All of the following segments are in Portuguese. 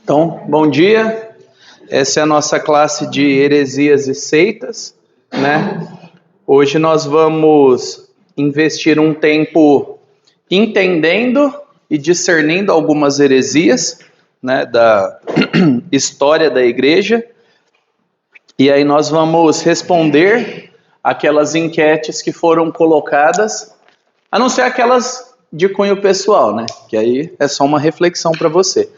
Então, bom dia. Essa é a nossa classe de heresias e seitas, né? Hoje nós vamos investir um tempo entendendo e discernindo algumas heresias, né, da história da igreja. E aí nós vamos responder aquelas enquetes que foram colocadas, a não ser aquelas de cunho pessoal, né? Que aí é só uma reflexão para você.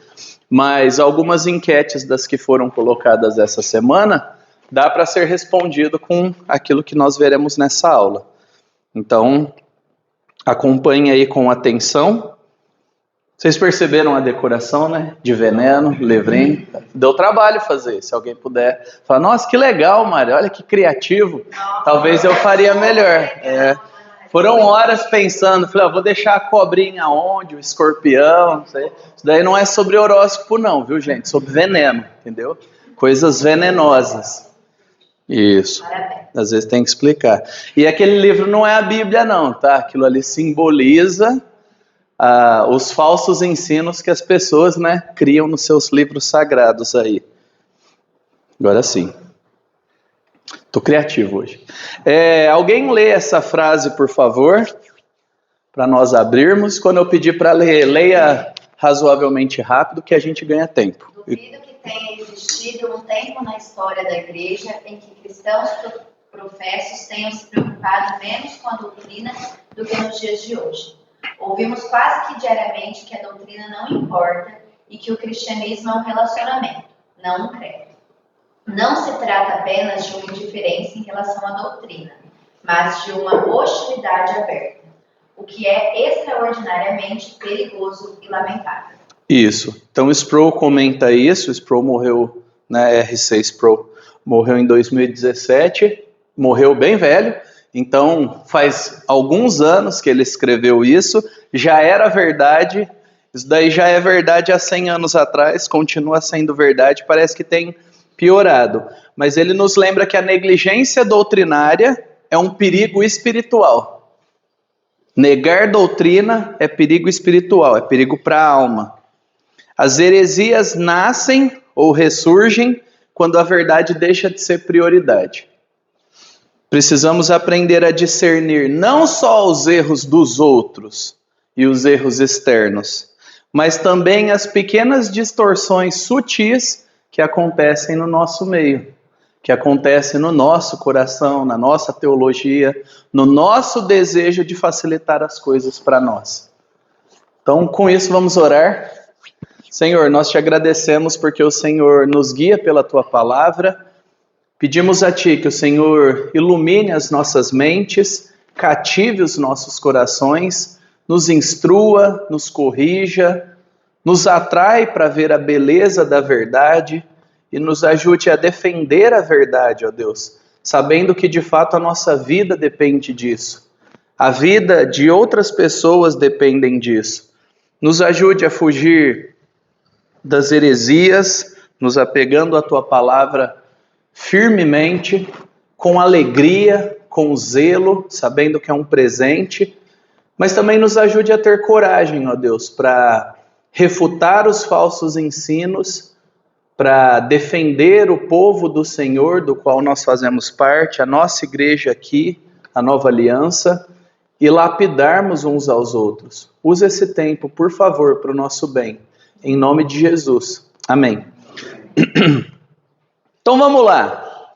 Mas algumas enquetes das que foram colocadas essa semana dá para ser respondido com aquilo que nós veremos nessa aula. Então, acompanhe aí com atenção. Vocês perceberam a decoração, né? De veneno, levrim. Deu trabalho fazer. Se alguém puder falar, nossa, que legal, Mário, olha que criativo. Talvez eu faria melhor. Foram horas pensando, falei, vou deixar a cobrinha onde, o escorpião, não sei. Isso daí não é sobre horóscopo não, viu, gente? Sobre veneno, entendeu? Coisas venenosas. Isso. Às vezes tem que explicar. E aquele livro não é a Bíblia não, tá? Aquilo ali simboliza os falsos ensinos que as pessoas, né, criam nos seus livros sagrados aí. Agora sim. Tô criativo hoje. Alguém lê essa frase, por favor, para nós abrirmos. Quando eu pedir para ler, leia razoavelmente rápido, que a gente ganha tempo. Duvido que tenha existido um tempo na história da igreja em que cristãos professos tenham se preocupado menos com a doutrina do que nos dias de hoje. Ouvimos quase que diariamente que a doutrina não importa e que o cristianismo é um relacionamento, não um credo. Não se trata apenas de uma indiferença em relação à doutrina, mas de uma hostilidade aberta, o que é extraordinariamente perigoso e lamentável. Isso. Então, Sproul comenta isso. Sproul morreu, né, R.C. Sproul morreu em 2017, morreu bem velho. Então, faz alguns anos que ele escreveu isso, já era verdade, isso daí já é verdade há 100 anos atrás, continua sendo verdade, parece que tem piorado. Mas ele nos lembra que a negligência doutrinária é um perigo espiritual. Negar doutrina é perigo espiritual, é perigo para a alma. As heresias nascem ou ressurgem quando a verdade deixa de ser prioridade. Precisamos aprender a discernir não só os erros dos outros e os erros externos, mas também as pequenas distorções sutis que acontecem no nosso meio, que acontecem no nosso coração, na nossa teologia, no nosso desejo de facilitar as coisas para nós. Então, com isso, vamos orar. Senhor, nós te agradecemos porque o Senhor nos guia pela tua palavra. Pedimos a Ti que o Senhor ilumine as nossas mentes, cative os nossos corações, nos instrua, nos corrija, nos atrai para ver a beleza da verdade e nos ajude a defender a verdade, ó Deus, sabendo que de fato a nossa vida depende disso. A vida de outras pessoas dependem disso. Nos ajude a fugir das heresias, nos apegando à Tua palavra firmemente, com alegria, com zelo, sabendo que é um presente, mas também nos ajude a ter coragem, ó Deus, para refutar os falsos ensinos, para defender o povo do Senhor, do qual nós fazemos parte, a nossa igreja aqui, a Nova Aliança, e lapidarmos uns aos outros. Use esse tempo, por favor, para o nosso bem. Em nome de Jesus. Amém. Então vamos lá.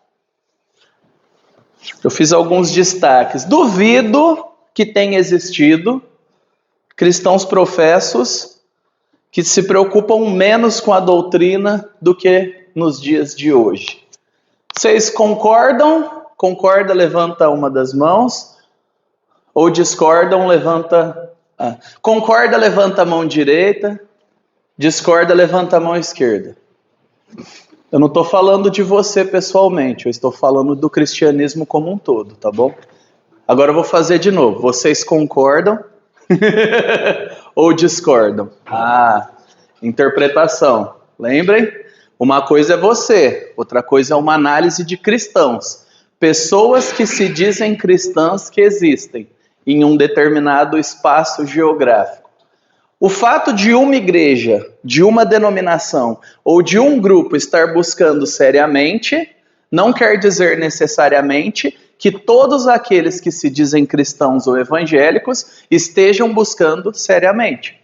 Eu fiz alguns destaques. Duvido que tenha existido cristãos professos que se preocupam menos com a doutrina do que nos dias de hoje. Vocês concordam? Concorda, levanta uma das mãos. Ou discordam, levanta... Concorda, levanta a mão direita. Discorda, levanta a mão esquerda. Eu não estou falando de você pessoalmente, eu estou falando do cristianismo como um todo, tá bom? Agora eu vou fazer de novo. Vocês concordam ou discordam? Interpretação. Lembrem? Uma coisa é você, outra coisa é uma análise de cristãos. Pessoas que se dizem cristãs que existem em um determinado espaço geográfico. O fato de uma igreja, de uma denominação ou de um grupo estar buscando seriamente, não quer dizer necessariamente que todos aqueles que se dizem cristãos ou evangélicos estejam buscando seriamente.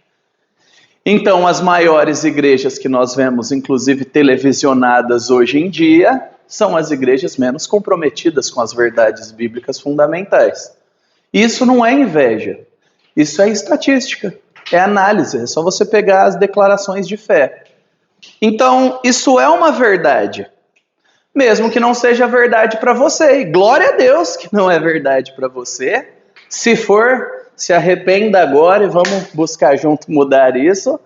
Então, as maiores igrejas que nós vemos, inclusive televisionadas hoje em dia, são as igrejas menos comprometidas com as verdades bíblicas fundamentais. Isso não é inveja, isso é estatística, é análise, é só você pegar as declarações de fé. Então, isso é uma verdade, mesmo que não seja verdade para você. E glória a Deus que não é verdade para você. Se for, se arrependa agora e vamos buscar junto mudar isso.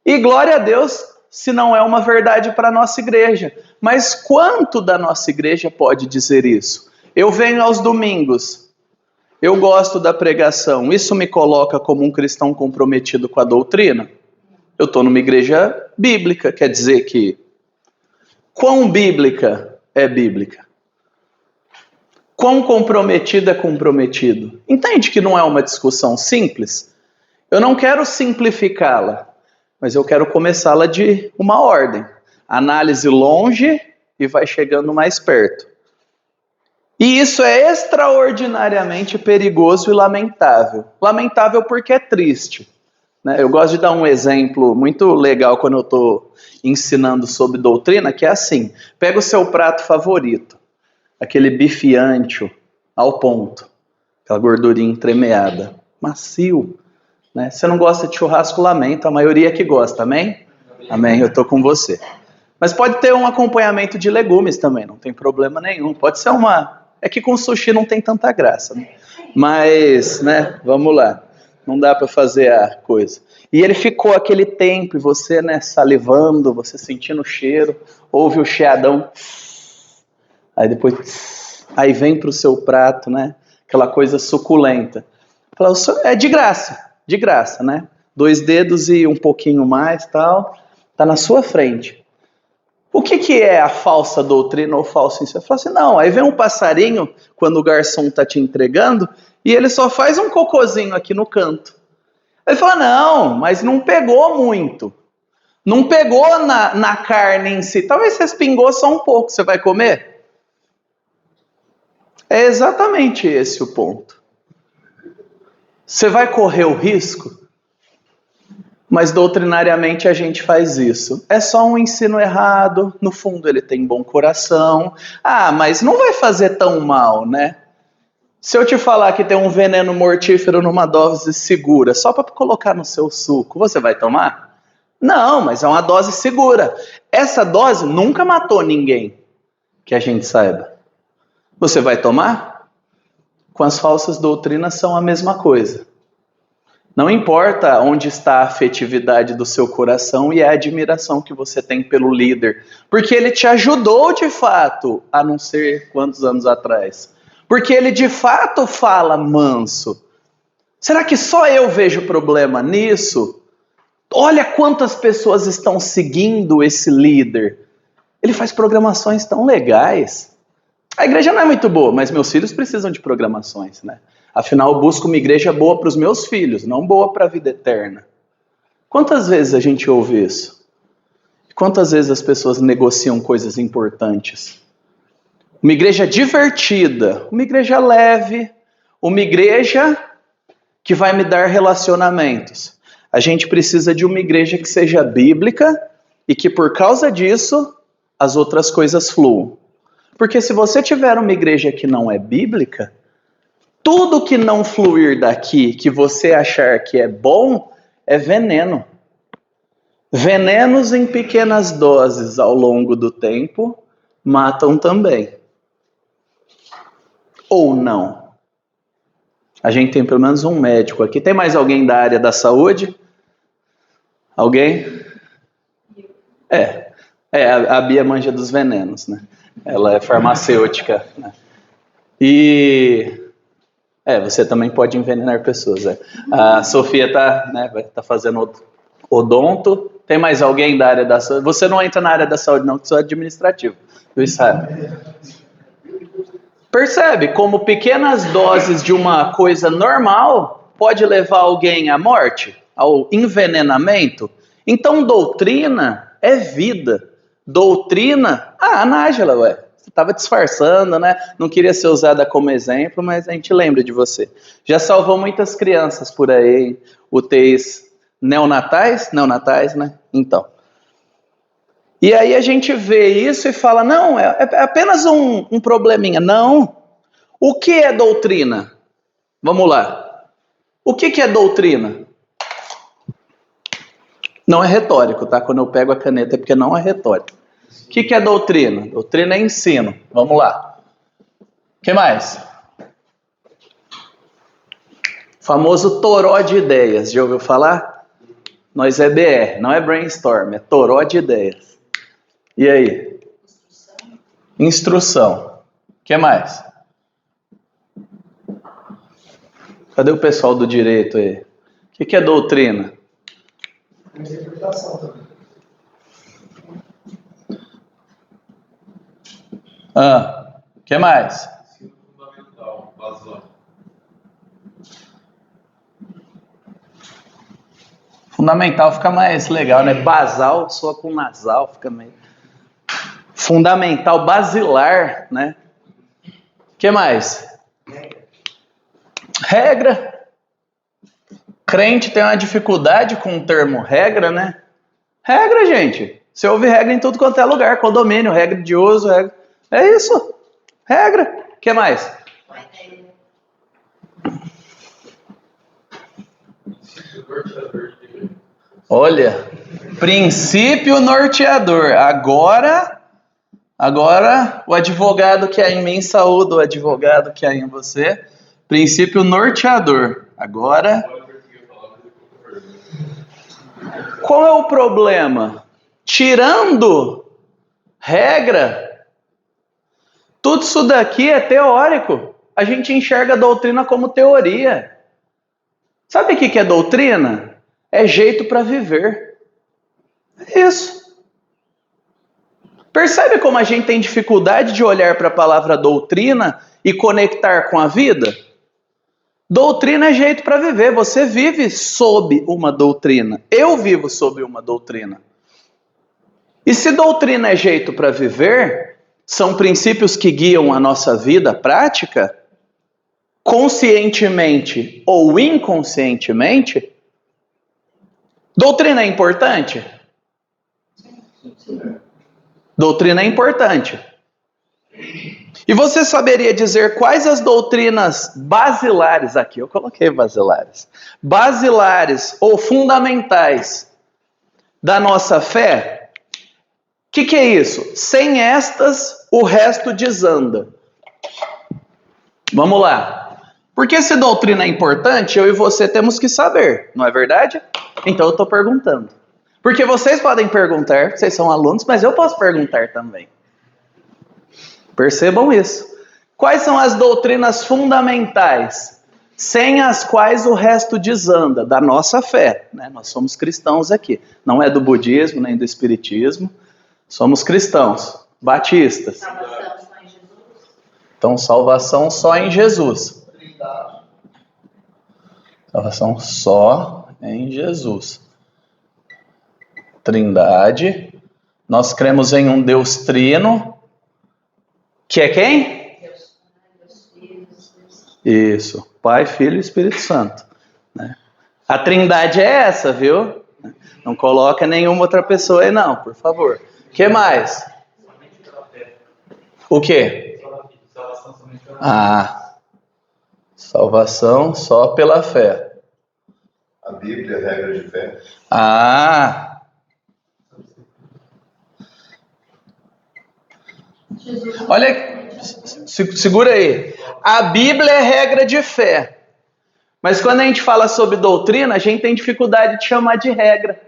E glória a Deus se não é uma verdade para a nossa igreja. Mas quanto da nossa igreja pode dizer isso? Eu venho aos domingos, eu gosto da pregação, isso me coloca como um cristão comprometido com a doutrina? Eu estou numa igreja bíblica, quer dizer que quão bíblica é bíblica? Quão comprometido é comprometido? Entende que não é uma discussão simples? Eu não quero simplificá-la, mas eu quero começá-la de uma ordem. Análise longe e vai chegando mais perto. E isso é extraordinariamente perigoso e lamentável. Lamentável porque é triste. Eu gosto de dar um exemplo muito legal quando eu estou ensinando sobre doutrina, que é assim: pega o seu prato favorito, aquele bife ancho ao ponto, aquela gordurinha entremeada, macio. Você não gosta de churrasco, lamento, a maioria que gosta, amém? Amém, eu estou com você. Mas pode ter um acompanhamento de legumes também, não tem problema nenhum. Pode ser uma... É que com sushi não tem tanta graça, né? Mas, vamos lá. Não dá para fazer a coisa. E ele ficou aquele tempo, e você, salivando, você sentindo o cheiro, ouve o chiadão. Aí depois, aí vem para o seu prato, aquela coisa suculenta. Fala, é de graça, 2 dedos e um pouquinho mais, tal, tá na sua frente. O que é a falsa doutrina ou falso ensino? Você fala assim, não, aí vem um passarinho, quando o garçom tá te entregando, e ele só faz um cocôzinho aqui no canto. Ele fala, não, mas não pegou muito. Não pegou na carne em si. Talvez respingou só um pouco. Você vai comer? É exatamente esse o ponto. Você vai correr o risco? Mas doutrinariamente a gente faz isso. É só um ensino errado. No fundo ele tem bom coração. Ah, mas não vai fazer tão mal, Se eu te falar que tem um veneno mortífero numa dose segura, só para colocar no seu suco, você vai tomar? Não, mas é uma dose segura. Essa dose nunca matou ninguém, que a gente saiba. Você vai tomar? Com as falsas doutrinas são a mesma coisa. Não importa onde está a afetividade do seu coração e a admiração que você tem pelo líder, porque ele te ajudou de fato, a não ser quantos anos atrás. Porque ele de fato fala manso. Será que só eu vejo problema nisso? Olha quantas pessoas estão seguindo esse líder. Ele faz programações tão legais. A igreja não é muito boa, mas meus filhos precisam de programações, Afinal, eu busco uma igreja boa para os meus filhos, não boa para a vida eterna. Quantas vezes a gente ouve isso? Quantas vezes as pessoas negociam coisas importantes? Uma igreja divertida, uma igreja leve, uma igreja que vai me dar relacionamentos. A gente precisa de uma igreja que seja bíblica e que por causa disso as outras coisas fluam. Porque se você tiver uma igreja que não é bíblica, tudo que não fluir daqui, que você achar que é bom, é veneno. Venenos em pequenas doses ao longo do tempo matam também. Ou não? A gente tem pelo menos um médico aqui. Tem mais alguém da área da saúde? Alguém? A Bia manja dos venenos, Ela é farmacêutica, E... você também pode envenenar pessoas, A Sofia tá fazendo odonto. Tem mais alguém da área da saúde? Você não entra na área da saúde não, que sou administrativo. Viu, sabe? Percebe como pequenas doses de uma coisa normal pode levar alguém à morte? ao envenenamento. Então, doutrina é vida. Doutrina... Ah, Nájila, ué. Você estava disfarçando, né? Não queria ser usada como exemplo, mas a gente lembra de você. Já salvou muitas crianças por aí, UTIs neonatais, né? Então. E aí a gente vê isso e fala, não, é apenas um probleminha. Não. O que é doutrina? Vamos lá. O que é doutrina? Não é retórico, tá? Quando eu pego a caneta é porque não é retórico. O que é doutrina? Doutrina é ensino. Vamos lá. O que mais? Famoso toró de ideias. Já ouviu falar? Nós é BR, não é brainstorm, é toró de ideias. E aí? Instrução. O que mais? Cadê o pessoal do direito aí? O que é doutrina? Interpretação também. O que mais? Ensino fundamental, basal. Fundamental fica mais legal, né? Basal, soa com nasal, fica meio... Fundamental, basilar, né? O que mais? Regra. Crente tem uma dificuldade com o termo regra, né? Regra, gente. Você ouve regra em tudo quanto é lugar. Condomínio, regra de uso, regra... É isso. Regra. O que mais? Olha, princípio norteador. Agora o advogado que há em mim saúda o advogado que há em você. Princípio norteador. Agora, qual é o problema? Tirando regra, tudo isso daqui é teórico. A gente enxerga a doutrina como teoria. Sabe o que é doutrina? É jeito para viver. É isso. Percebe como a gente tem dificuldade de olhar para a palavra doutrina e conectar com a vida? Doutrina é jeito para viver. Você vive sob uma doutrina. Eu vivo sob uma doutrina. E se doutrina é jeito para viver, são princípios que guiam a nossa vida prática, conscientemente ou inconscientemente, doutrina é importante? Doutrina é importante. E você saberia dizer quais as doutrinas basilares, aqui eu coloquei basilares ou fundamentais da nossa fé? O que é isso? Sem estas, o resto desanda. Vamos lá. Porque se doutrina é importante, eu e você temos que saber, não é verdade? Então eu estou perguntando. Porque vocês podem perguntar, vocês são alunos, mas eu posso perguntar também. Percebam isso. Quais são as doutrinas fundamentais, sem as quais o resto desanda, da nossa fé? Né? Nós somos cristãos aqui. Não é do budismo, nem do espiritismo. Somos cristãos, batistas. Salvação só em Jesus. Então, salvação só em Jesus. Salvação só em Jesus. Trindade. Nós cremos em um Deus trino, que é quem? Deus Filho, Deus. Isso, Pai, Filho e Espírito Santo. Né? A trindade é essa, viu? Não coloca nenhuma outra pessoa aí não, por favor. O que mais? O quê? Salvação só pela fé. A Bíblia é regra de fé. Olha, segura aí. A Bíblia é regra de fé. Mas quando a gente fala sobre doutrina, a gente tem dificuldade de chamar de regra.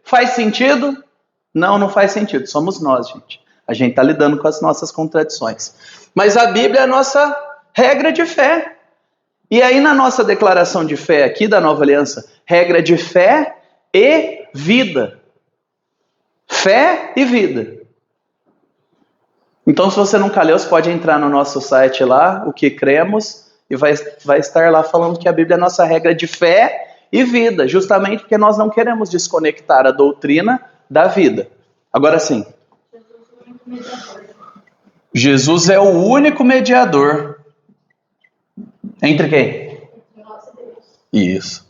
Faz sentido? Não, não faz sentido. Somos nós, gente. A gente está lidando com as nossas contradições. Mas a Bíblia é a nossa regra de fé. E aí na nossa declaração de fé aqui da Nova Aliança, regra de fé e vida. Fé e vida. Então, se você nunca leu, você pode entrar no nosso site lá, o que cremos, e vai estar lá falando que a Bíblia é a nossa regra de fé e vida, justamente porque nós não queremos desconectar a doutrina da vida. Agora sim, Jesus é o único mediador. Entre quem? Isso.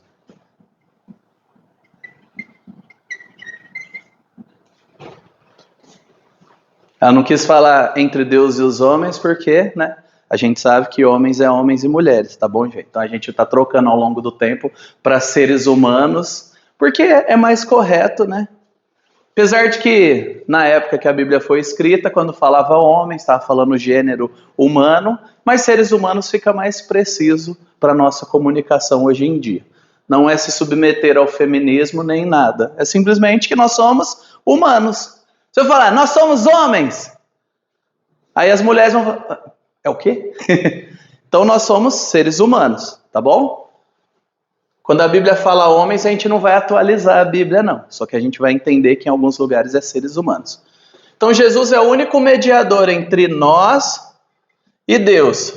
Eu não quis falar entre Deus e os homens porque, né, a gente sabe que homens é homens e mulheres, tá bom, gente? Então a gente está trocando ao longo do tempo para seres humanos, porque é mais correto, né? Apesar de que, na época que a Bíblia foi escrita, quando falava homem, estava falando gênero humano, mas seres humanos fica mais preciso para a nossa comunicação hoje em dia. Não é se submeter ao feminismo nem nada. É simplesmente que nós somos humanos. Se eu falar, nós somos homens, aí as mulheres vão falar, é o quê? Então nós somos seres humanos, tá bom? Quando a Bíblia fala homens, a gente não vai atualizar a Bíblia, não. Só que a gente vai entender que em alguns lugares é seres humanos. Então Jesus é o único mediador entre nós e Deus.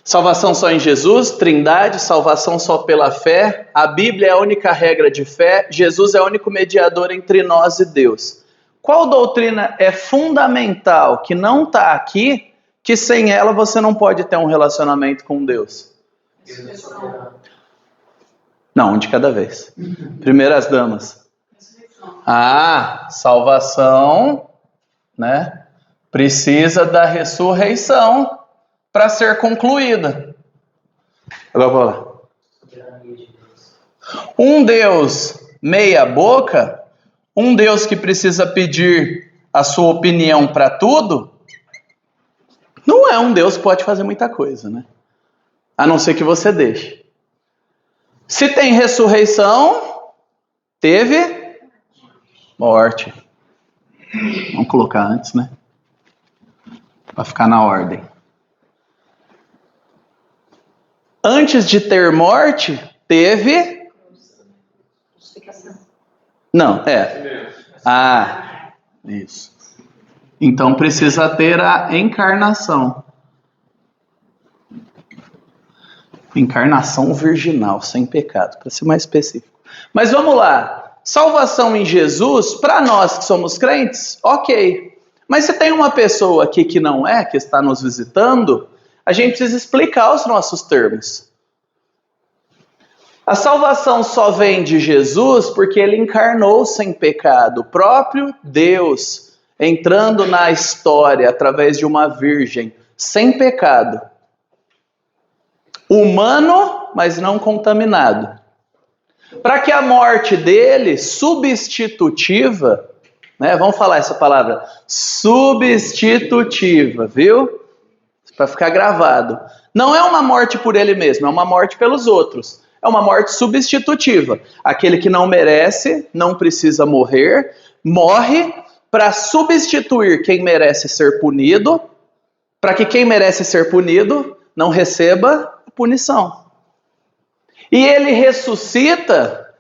Salvação só em Jesus, Trindade, salvação só pela fé. A Bíblia é a única regra de fé. Jesus é o único mediador entre nós e Deus. Qual doutrina é fundamental que não está aqui, que sem ela você não pode ter um relacionamento com Deus? Não, um de cada vez. Primeiro as damas. Salvação, né? Precisa da ressurreição para ser concluída. Agora vou lá. Um Deus meia boca, um Deus que precisa pedir a sua opinião para tudo, não é um Deus que pode fazer muita coisa, né? A não ser que você deixe. Se tem ressurreição, teve morte. Vamos colocar antes, né? Para ficar na ordem. Antes de ter morte, teve... Não, isso. Então precisa ter a encarnação. Encarnação virginal, sem pecado, para ser mais específico. Mas vamos lá. Salvação em Jesus, para nós que somos crentes, ok. Mas se tem uma pessoa aqui que não é, que está nos visitando, a gente precisa explicar os nossos termos. A salvação só vem de Jesus porque ele encarnou sem pecado. O próprio Deus entrando na história através de uma virgem sem pecado. Humano, mas não contaminado. Para que a morte dele, substitutiva, né? Vamos falar essa palavra, substitutiva, viu? Para ficar gravado. Não é uma morte por ele mesmo, é uma morte pelos outros. É uma morte substitutiva. Aquele que não merece, não precisa morrer, morre para substituir quem merece ser punido, para que quem merece ser punido não receba a punição. E ele ressuscita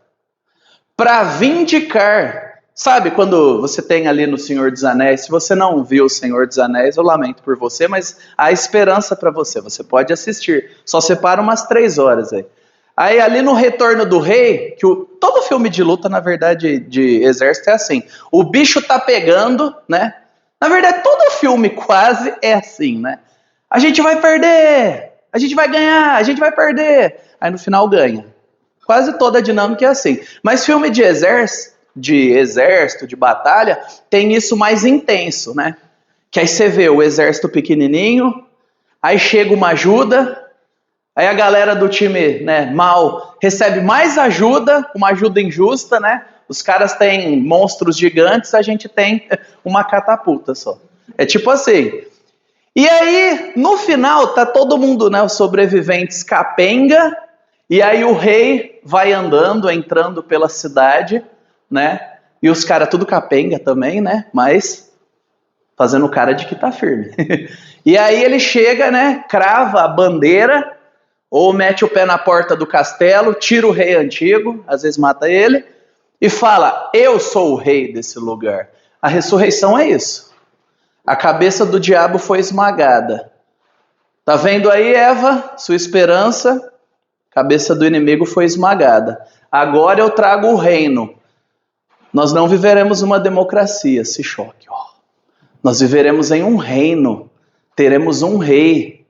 para vindicar. Sabe quando você tem ali no Senhor dos Anéis, se você não viu o Senhor dos Anéis, eu lamento por você, mas há esperança para você, você pode assistir. Só separa umas 3 horas aí. Aí ali no Retorno do Rei, que todo filme de luta, na verdade, de exército é assim. O bicho tá pegando, né? Na verdade, todo filme quase é assim, né? A gente vai perder, a gente vai ganhar, a gente vai perder. Aí no final ganha. Quase toda a dinâmica é assim. Mas filme de exército, de batalha, tem isso mais intenso, né? Que aí você vê o exército pequenininho, aí chega uma ajuda, aí a galera do time, né, mal recebe mais ajuda, uma ajuda injusta, né? Os caras têm monstros gigantes, a gente tem uma catapulta só. É tipo assim. E aí, no final, tá todo mundo, né, os sobreviventes capenga, e aí o rei vai andando, entrando pela cidade, né? E os caras tudo capenga também, né? Mas fazendo cara de que tá firme. E aí ele chega, né? Crava a bandeira, ou mete o pé na porta do castelo, tira o rei antigo, às vezes mata ele, e fala, eu sou o rei desse lugar. A ressurreição é isso. A cabeça do diabo foi esmagada. Tá vendo aí, Eva? Sua esperança, cabeça do inimigo foi esmagada. Agora eu trago o reino. Nós não viveremos uma democracia, se choque. Ó. Nós viveremos em um reino. Teremos um rei.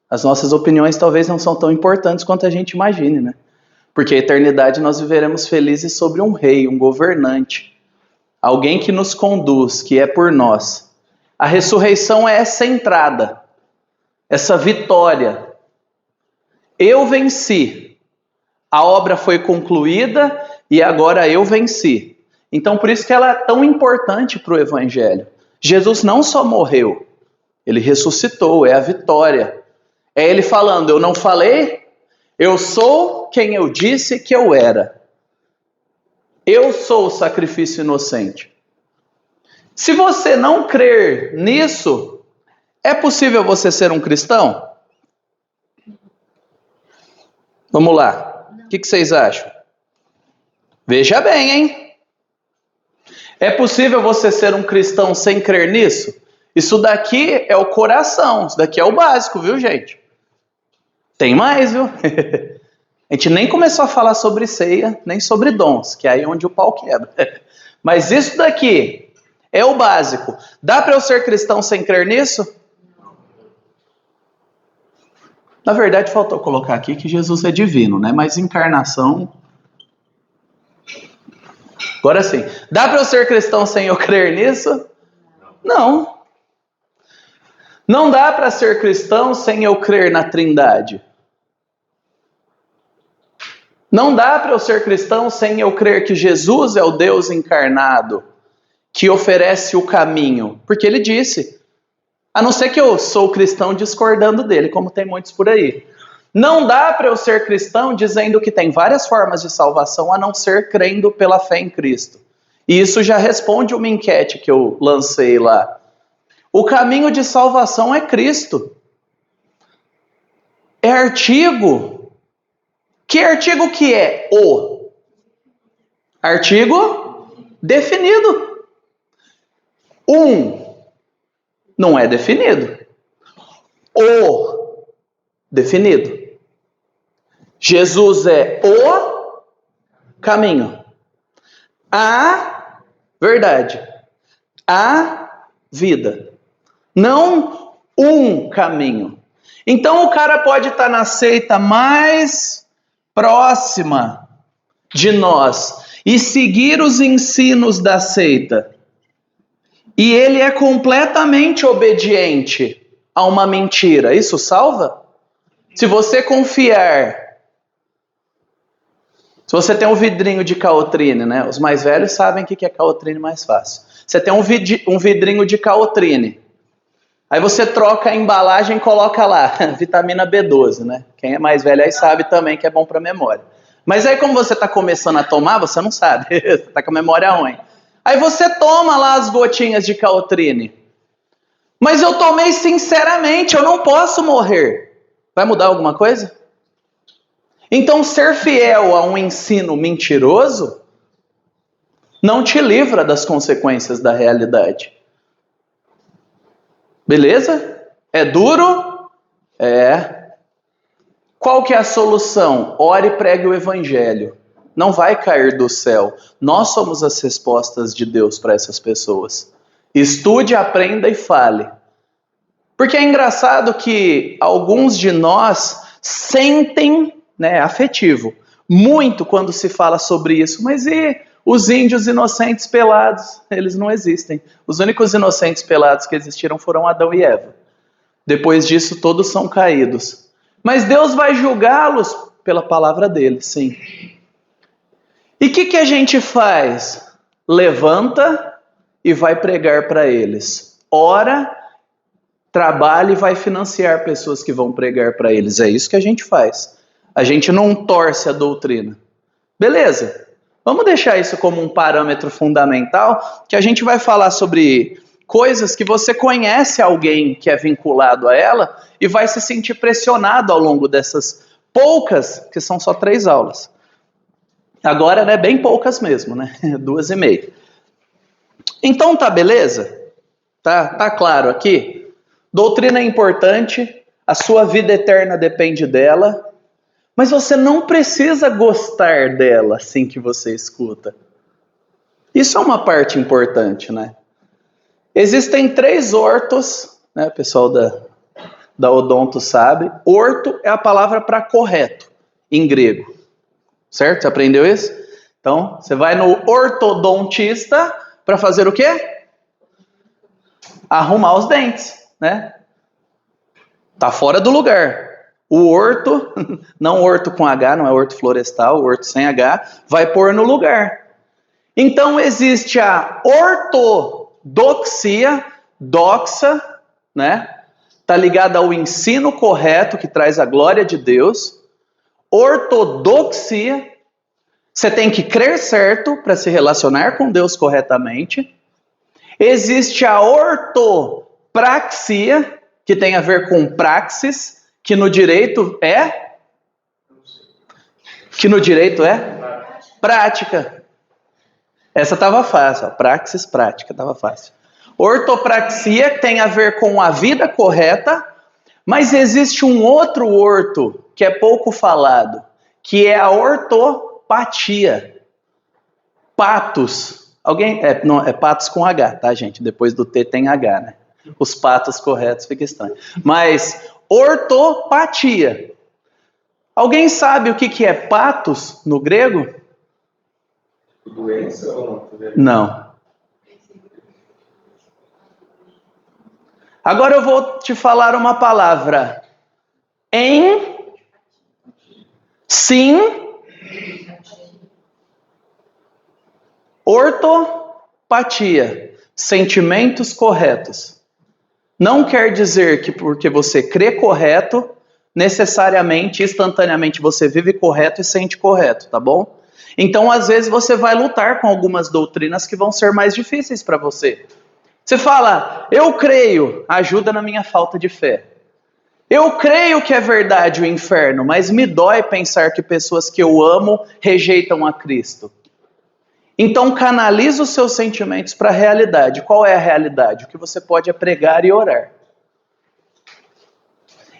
As nossas opiniões talvez não são tão importantes quanto a gente imagine, né? Porque a eternidade nós viveremos felizes sobre um rei, um governante. Alguém que nos conduz, que é por nós. A ressurreição é essa entrada, essa vitória. Eu venci. A obra foi concluída e agora eu venci. Então por isso que ela é tão importante para o Evangelho. Jesus não só morreu, ele ressuscitou, é a vitória. É ele falando, eu não falei, eu sou quem eu disse que eu era. Eu sou o sacrifício inocente. Se você não crer nisso, é possível você ser um cristão? Vamos lá. O que vocês acham? Veja bem, hein? É possível você ser um cristão sem crer nisso? Isso daqui é o coração. Isso daqui é o básico, viu, gente? Tem mais, viu? A gente nem começou a falar sobre ceia, nem sobre dons, que é aí onde o pau quebra. Mas isso daqui é o básico. Dá para eu ser cristão sem crer nisso? Na verdade, faltou colocar aqui que Jesus é divino, né? Mas encarnação... Agora sim. Dá para eu ser cristão sem eu crer nisso? Não. Não dá para ser cristão sem eu crer na Trindade. Não dá para eu ser cristão sem eu crer que Jesus é o Deus encarnado, que oferece o caminho. Porque ele disse, a não ser que eu sou cristão discordando dele, como tem muitos por aí. Não dá para eu ser cristão dizendo que tem várias formas de salvação, a não ser crendo pela fé em Cristo. E isso já responde uma enquete que eu lancei lá. O caminho de salvação é Cristo. É artigo. Que artigo que é? O. Artigo definido. Não é definido. O definido. Jesus é o caminho. A verdade. A vida. Não um caminho. Então o cara pode estar na seita mais próxima de nós e seguir os ensinos da seita. E ele é completamente obediente a uma mentira. Isso salva? Se você confiar... Se você tem um vidrinho de Caltrine, né? Os mais velhos sabem o que é Caltrine mais fácil. Você tem um vidrinho de Caltrine. Aí você troca a embalagem e coloca lá, vitamina B12, né? Quem é mais velho aí sabe também que é bom para memória. Mas aí como você está começando a tomar, você não sabe. Você está com a memória ruim. Aí você toma lá as gotinhas de Caltrine. Mas eu tomei sinceramente, eu não posso morrer. Vai mudar alguma coisa? Então, ser fiel a um ensino mentiroso não te livra das consequências da realidade. Beleza? É duro? É. Qual que é a solução? Ore e pregue o evangelho. Não vai cair do céu. Nós somos as respostas de Deus para essas pessoas. Estude, aprenda e fale. Porque é engraçado que alguns de nós sentem... né, afetivo, muito quando se fala sobre isso, mas e os índios inocentes pelados? Eles não existem. Os únicos inocentes pelados que existiram foram Adão e Eva. Depois disso, todos são caídos. Mas Deus vai julgá-los pela palavra dele, sim. E o que a gente faz? Levanta e vai pregar para eles. Ora, trabalha e vai financiar pessoas que vão pregar para eles. É isso que a gente faz. A gente não torce a doutrina. Beleza, vamos deixar isso como um parâmetro fundamental, que a gente vai falar sobre coisas que você conhece alguém que é vinculado a ela e vai se sentir pressionado ao longo dessas poucas, que são só 3 aulas. Agora, né, bem poucas mesmo, né? 2,5. Então tá beleza? Tá claro aqui? Doutrina é importante. a sua vida eterna depende dela, mas você não precisa gostar dela assim que você escuta. Isso é uma parte importante, né? Existem 3 ortos, né? O pessoal da odonto sabe. Orto é a palavra para correto, em grego. Certo? Você aprendeu isso? Então, você vai no ortodontista para fazer o quê? Arrumar os dentes, né? Tá fora do lugar. O orto, não orto com H, não é orto florestal, orto sem H, vai pôr no lugar. Então existe a ortodoxia, doxa, né? Tá ligada ao ensino correto que traz a glória de Deus. Ortodoxia, você tem que crer certo para se relacionar com Deus corretamente. Existe a ortopraxia, que tem a ver com praxis, que no direito é? Que no direito é? Prática. Essa estava fácil, ó. Praxis, prática, estava fácil. Ortopraxia tem a ver com a vida correta, mas existe um outro orto que é pouco falado, que é a ortopatia. Patos. Alguém? Não, é patos com H, tá, gente? Depois do T tem H, né? Os patos corretos fica estranho. Mas ortopatia. Alguém sabe o que é patos no grego? Doença ou não? Não. Agora eu vou te falar uma palavra. Em, sim, ortopatia. Sentimentos corretos. Não quer dizer que porque você crê correto, necessariamente, instantaneamente, você vive correto e sente correto, tá bom? Então, às vezes, você vai lutar com algumas doutrinas que vão ser mais difíceis para você. Você fala, eu creio, ajuda na minha falta de fé. Eu creio que é verdade o inferno, mas me dói pensar que pessoas que eu amo rejeitam a Cristo. Então, canaliza os seus sentimentos para a realidade. Qual é a realidade? O que você pode é pregar e orar.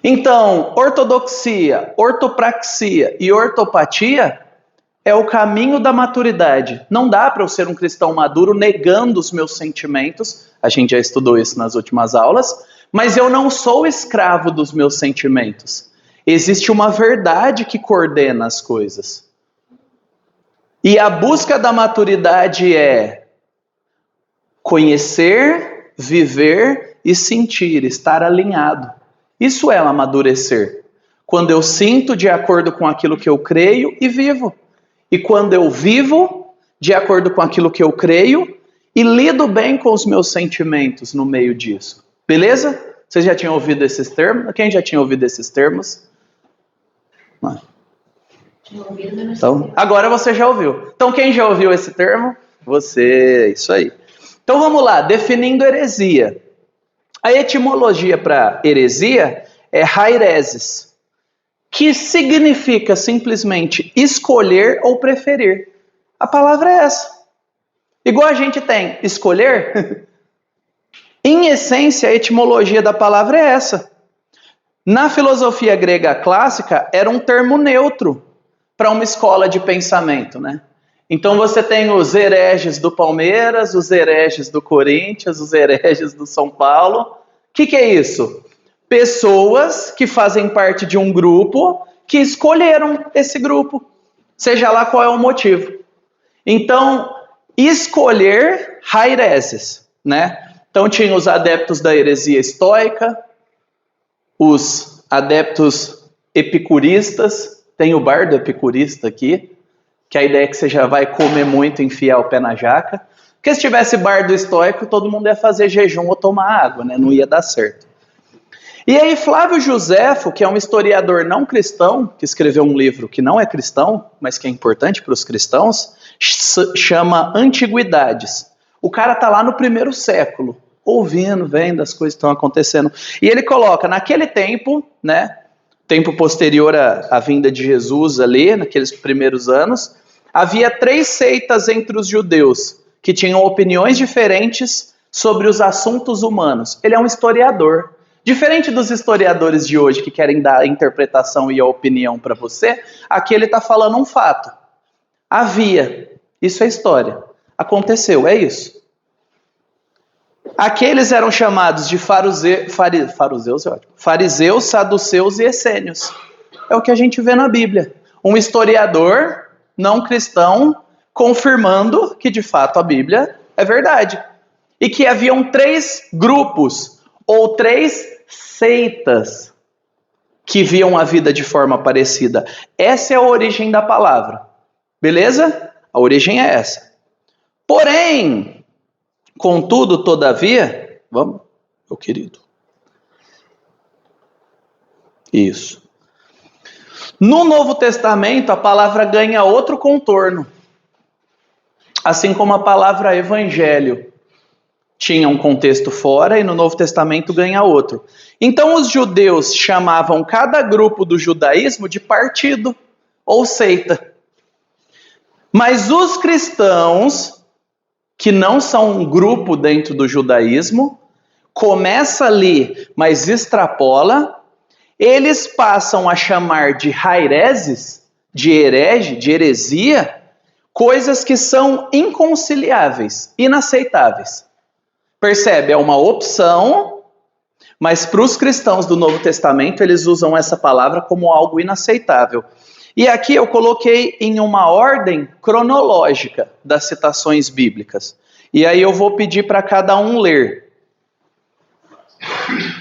Então, ortodoxia, ortopraxia e ortopatia é o caminho da maturidade. Não dá para eu ser um cristão maduro negando os meus sentimentos. A gente já estudou isso nas últimas aulas. Mas eu não sou escravo dos meus sentimentos. Existe uma verdade que coordena as coisas. E a busca da maturidade é conhecer, viver e sentir, estar alinhado. Isso é amadurecer. Quando eu sinto de acordo com aquilo que eu creio e vivo. E quando eu vivo de acordo com aquilo que eu creio e lido bem com os meus sentimentos no meio disso. Beleza? Vocês já tinham ouvido esses termos? Quem já tinha ouvido esses termos? Não. Então, agora você já ouviu. Então, quem já ouviu esse termo? Você, isso aí. Então, vamos lá, definindo heresia. A etimologia para heresia é haireses, que significa simplesmente escolher ou preferir. A palavra é essa. Igual a gente tem escolher, em essência, a etimologia da palavra é essa. Na filosofia grega clássica, era um termo neutro para uma escola de pensamento, né? Então você tem os hereges do Palmeiras, os hereges do Corinthians, os hereges do São Paulo. O que é isso? Pessoas que fazem parte de um grupo que escolheram esse grupo, seja lá qual é o motivo. Então, escolher haireses, né? Então tinha os adeptos da heresia estoica, os adeptos epicuristas, tem o bar do epicurista aqui, que a ideia é que você já vai comer muito e enfiar o pé na jaca. Porque se tivesse bar do estoico, todo mundo ia fazer jejum ou tomar água, né? Não ia dar certo. E aí Flávio Josefo, que é um historiador não cristão, que escreveu um livro que não é cristão, mas que é importante para os cristãos, chama Antiguidades. O cara está lá no 1º século, ouvindo, vendo as coisas que estão acontecendo. E ele coloca, naquele tempo, né, tempo posterior à vinda de Jesus ali, naqueles primeiros anos, havia 3 seitas entre os judeus, que tinham opiniões diferentes sobre os assuntos humanos. Ele é um historiador. Diferente dos historiadores de hoje que querem dar a interpretação e a opinião para você, aqui ele está falando um fato. Havia. Isso é história. Aconteceu, é isso. Aqueles eram chamados de fariseus, saduceus e essênios. É o que a gente vê na Bíblia. Um historiador não cristão confirmando que de fato a Bíblia é verdade. E que haviam 3 grupos ou 3 seitas que viam a vida de forma parecida. Essa é a origem da palavra. Beleza? A origem é essa. Porém, contudo, todavia, vamos, meu querido. Isso. No Novo Testamento, a palavra ganha outro contorno. Assim como a palavra evangelho tinha um contexto fora e no Novo Testamento ganha outro. Então os judeus chamavam cada grupo do judaísmo de partido ou seita. Mas os cristãos, que não são um grupo dentro do judaísmo, começa ali, mas extrapola, eles passam a chamar de haireses, de herege, de heresia, coisas que são inconciliáveis, inaceitáveis. Percebe? É uma opção, mas para os cristãos do Novo Testamento, eles usam essa palavra como algo inaceitável. E aqui eu coloquei em uma ordem cronológica das citações bíblicas. E aí eu vou pedir para cada um ler.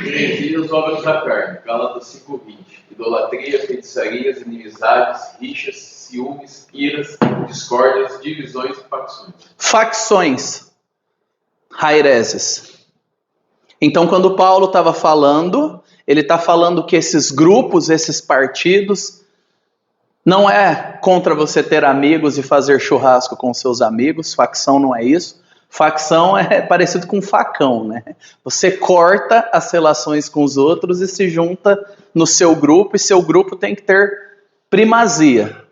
Heresias, obras da carne, Gálatas 5:20. Idolatria, feitiçarias, inimizades, rixas, ciúmes, iras, discórdias, divisões e facções. Facções. Haireses. Então, quando Paulo estava falando, ele está falando que esses grupos, esses partidos, não é contra você ter amigos e fazer churrasco com seus amigos. Facção não é isso. Facção é parecido com facão, né? Você corta as relações com os outros e se junta no seu grupo, e seu grupo tem que ter primazia.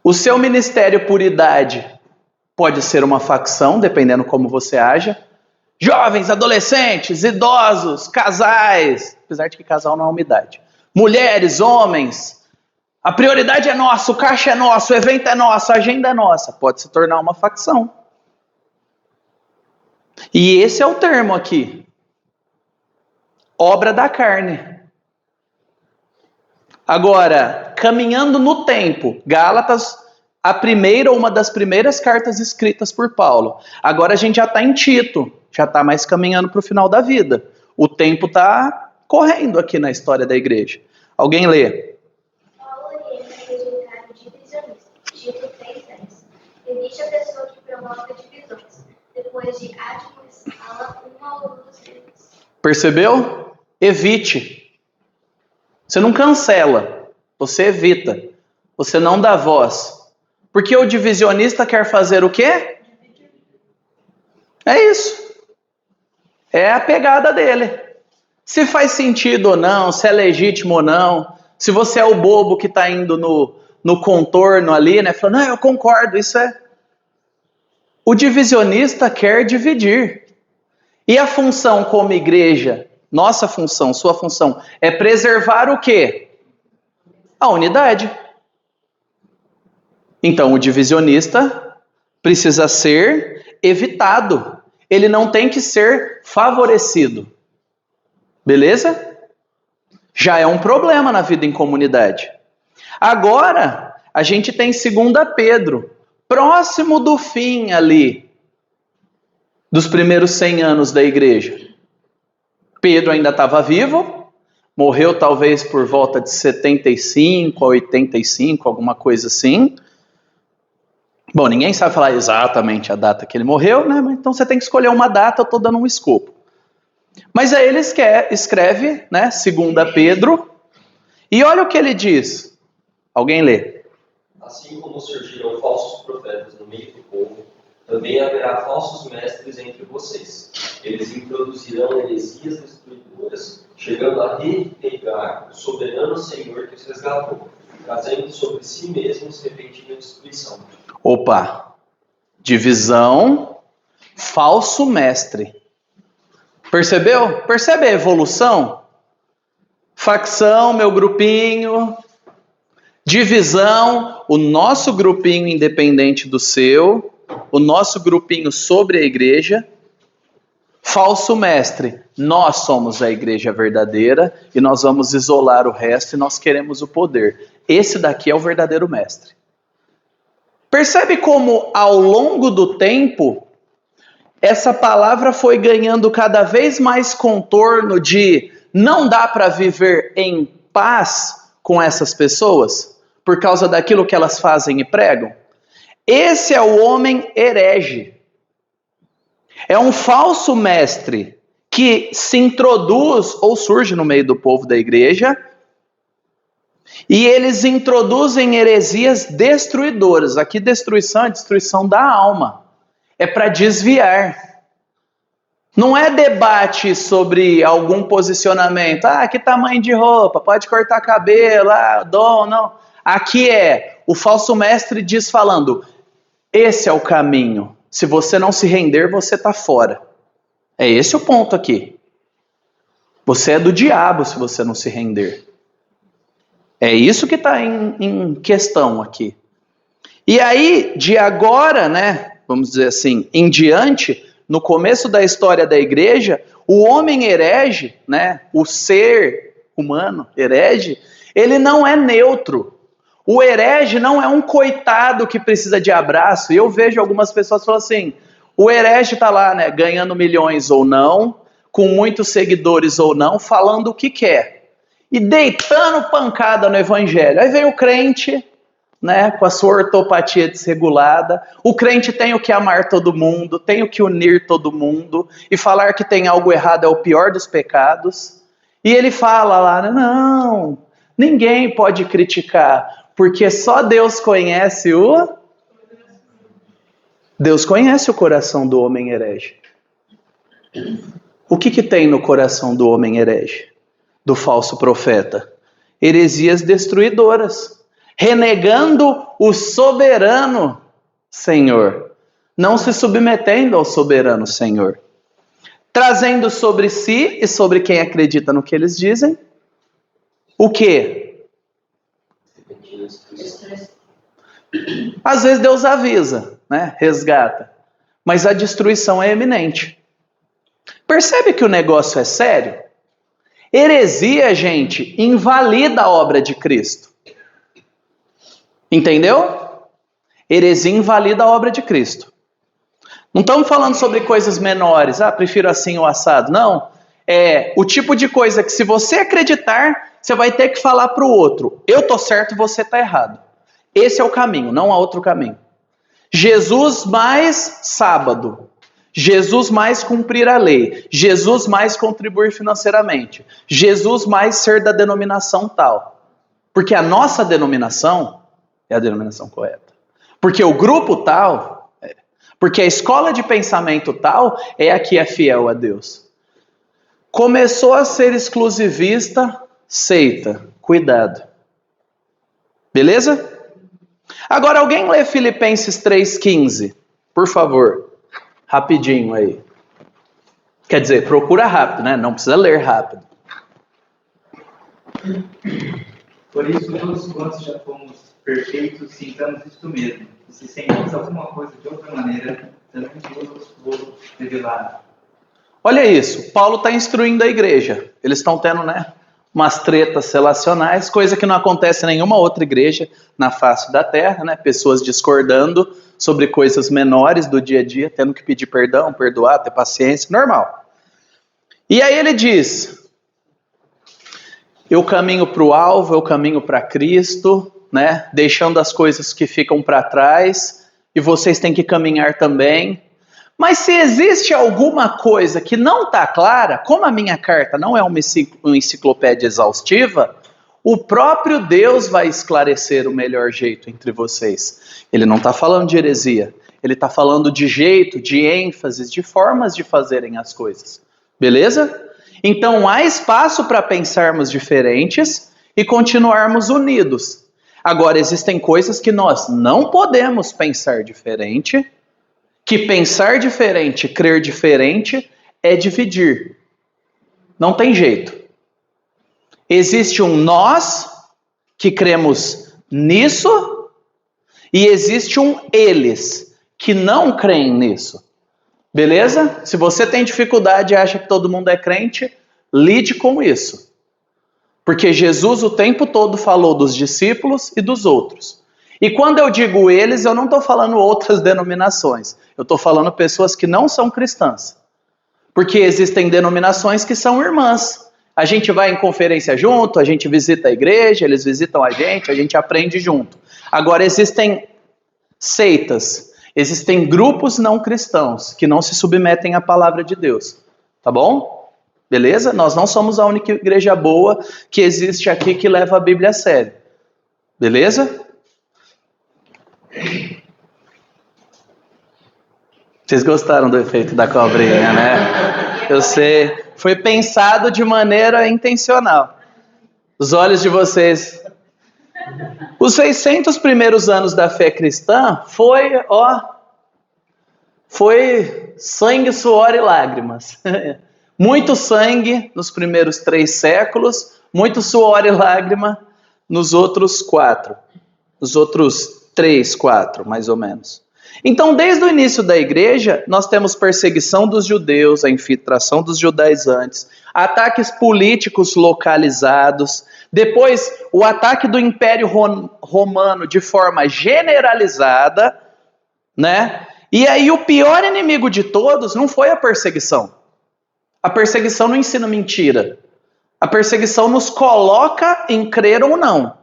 O seu ministério por idade pode ser uma facção, dependendo como você haja. Jovens, adolescentes, idosos, casais, apesar de que casal não é uma idade. Mulheres, homens, a prioridade é nossa, o caixa é nosso, o evento é nosso, a agenda é nossa. Pode se tornar uma facção. E esse é o termo aqui. Obra da carne. Agora, caminhando no tempo, Gálatas, a primeira ou uma das primeiras cartas escritas por Paulo. Agora a gente já está em Tito, já está mais caminhando para o final da vida. O tempo está correndo aqui na história da igreja. Alguém lê? Paulo orienta a rejeitar o divisionismo. Tito 3:10. Evite a pessoa que provoca divisões, depois de admoestá-la uma ou duas vezes. Percebeu? Evite. Você não cancela, você evita. Você não dá voz. Porque o divisionista quer fazer o quê? É isso. É a pegada dele. Se faz sentido ou não, se é legítimo ou não, se você é o bobo que está indo no contorno ali, né? Falando, não, eu concordo, isso é... O divisionista quer dividir. E a função como igreja, nossa função, sua função, é preservar o quê? A unidade. Então, o divisionista precisa ser evitado. Ele não tem que ser favorecido. Beleza? Já é um problema na vida em comunidade. Agora, a gente tem 2 Pedro, próximo do fim ali, dos primeiros 100 anos da igreja. Pedro ainda estava vivo, morreu talvez por volta de 75 a 85, alguma coisa assim. Bom, ninguém sabe falar exatamente a data que ele morreu, né? Então você tem que escolher uma data, eu estou dando um escopo. Mas aí ele escreve, né, 2 Pedro, e olha o que ele diz. Alguém lê. Assim como surgiram falsos profetas no meio do povo, também haverá falsos mestres entre vocês. Eles introduzirão heresias destruidoras, chegando a renegar o soberano Senhor que os resgatou, trazendo sobre si mesmos repentina destruição. Opa! Divisão, falso mestre. Percebeu? Percebe a evolução? Facção, meu grupinho, divisão, o nosso grupinho independente do seu, o nosso grupinho sobre a igreja, falso mestre, nós somos a igreja verdadeira e nós vamos isolar o resto e nós queremos o poder. Esse daqui é o verdadeiro mestre. Percebe como ao longo do tempo, essa palavra foi ganhando cada vez mais contorno de não dá para viver em paz com essas pessoas por causa daquilo que elas fazem e pregam? Esse é o homem herege. É um falso mestre que se introduz ou surge no meio do povo da igreja e eles introduzem heresias destruidoras. Aqui destruição é destruição da alma. É para desviar. Não é debate sobre algum posicionamento. Ah, que tamanho de roupa, pode cortar cabelo, dom, não. Aqui é o falso mestre diz falando, esse é o caminho. Se você não se render, você está fora. É esse o ponto aqui. Você é do diabo se você não se render. É isso que está em questão aqui. E aí, de agora, né, vamos dizer assim, em diante, no começo da história da igreja, o homem herege, né, o ser humano herege, ele não é neutro. O herege não é um coitado que precisa de abraço. E eu vejo algumas pessoas falando assim, o herege está lá, né, ganhando milhões ou não, com muitos seguidores ou não, falando o que quer. E deitando pancada no evangelho. Aí vem o crente, né, com a sua ortopatia desregulada. O crente tem o que amar todo mundo, tem o que unir todo mundo, e falar que tem algo errado é o pior dos pecados. E ele fala lá, não, ninguém pode criticar, porque só Deus conhece Deus conhece o coração do homem herege. O que tem no coração do homem herege? Do falso profeta? Heresias destruidoras. Renegando o soberano Senhor, não se submetendo ao soberano Senhor, trazendo sobre si e sobre quem acredita no que eles dizem, o quê? Às vezes Deus avisa, né? Resgata, mas a destruição é eminente. Percebe que o negócio é sério? Heresia, gente, invalida a obra de Cristo. Entendeu? Heresia invalida a obra de Cristo. Não estamos falando sobre coisas menores. Prefiro assim ou assado. Não. É o tipo de coisa que se você acreditar, você vai ter que falar para o outro. Eu estou certo, você está errado. Esse é o caminho, não há outro caminho. Jesus mais sábado. Jesus mais cumprir a lei. Jesus mais contribuir financeiramente. Jesus mais ser da denominação tal. Porque a nossa denominação é a denominação correta. Porque o grupo tal, porque a escola de pensamento tal é a que é fiel a Deus. Começou a ser exclusivista, seita. Cuidado. Beleza? Agora alguém lê Filipenses 3,15, por favor. Rapidinho aí. Quer dizer, procura rápido, né? Não precisa ler rápido. Por isso, todos quantos já fomos perfeitos, sintamos isto mesmo. E se sentimos alguma coisa de outra maneira, também Deus vos revelará. Olha isso, Paulo está instruindo a igreja. Eles estão tendo, né, umas tretas relacionais, coisa que não acontece em nenhuma outra igreja na face da terra, né? Pessoas discordando sobre coisas menores do dia a dia, tendo que pedir perdão, perdoar, ter paciência, normal. E aí ele diz, eu caminho para o alvo, eu caminho para Cristo, né? Deixando as coisas que ficam para trás, e vocês têm que caminhar também. Mas se existe alguma coisa que não está clara, como a minha carta não é uma enciclopédia exaustiva, o próprio Deus vai esclarecer o melhor jeito entre vocês. Ele não está falando de heresia, ele está falando de jeito, de ênfase, de formas de fazerem as coisas. Beleza? Então há espaço para pensarmos diferentes e continuarmos unidos. Agora, existem coisas que nós não podemos pensar diferente, que pensar diferente, crer diferente, é dividir. Não tem jeito. Existe um nós que cremos nisso e existe um eles que não creem nisso. Beleza? Se você tem dificuldade e acha que todo mundo é crente, lide com isso. Porque Jesus o tempo todo falou dos discípulos e dos outros. E quando eu digo eles, eu não estou falando outras denominações. Eu estou falando pessoas que não são cristãs. Porque existem denominações que são irmãs. A gente vai em conferência junto, a gente visita a igreja, eles visitam a gente aprende junto. Agora, existem seitas, existem grupos não cristãos que não se submetem à palavra de Deus. Tá bom? Beleza? Nós não somos a única igreja boa que existe aqui que leva a Bíblia a sério. Beleza? Vocês gostaram do efeito da cobrinha, né? Eu sei. Foi pensado de maneira intencional. Os olhos de vocês. Os 600 primeiros anos da fé cristã foi sangue, suor e lágrimas. Muito sangue nos primeiros 3 séculos, muito suor e lágrima nos outros 4. Nos outros 3, 4, mais ou menos. Então, desde o início da igreja, nós temos perseguição dos judeus, a infiltração dos judaizantes, ataques políticos localizados, depois o ataque do Império Romano de forma generalizada, né? E aí o pior inimigo de todos não foi a perseguição. A perseguição não ensina mentira. A perseguição nos coloca em crer ou não.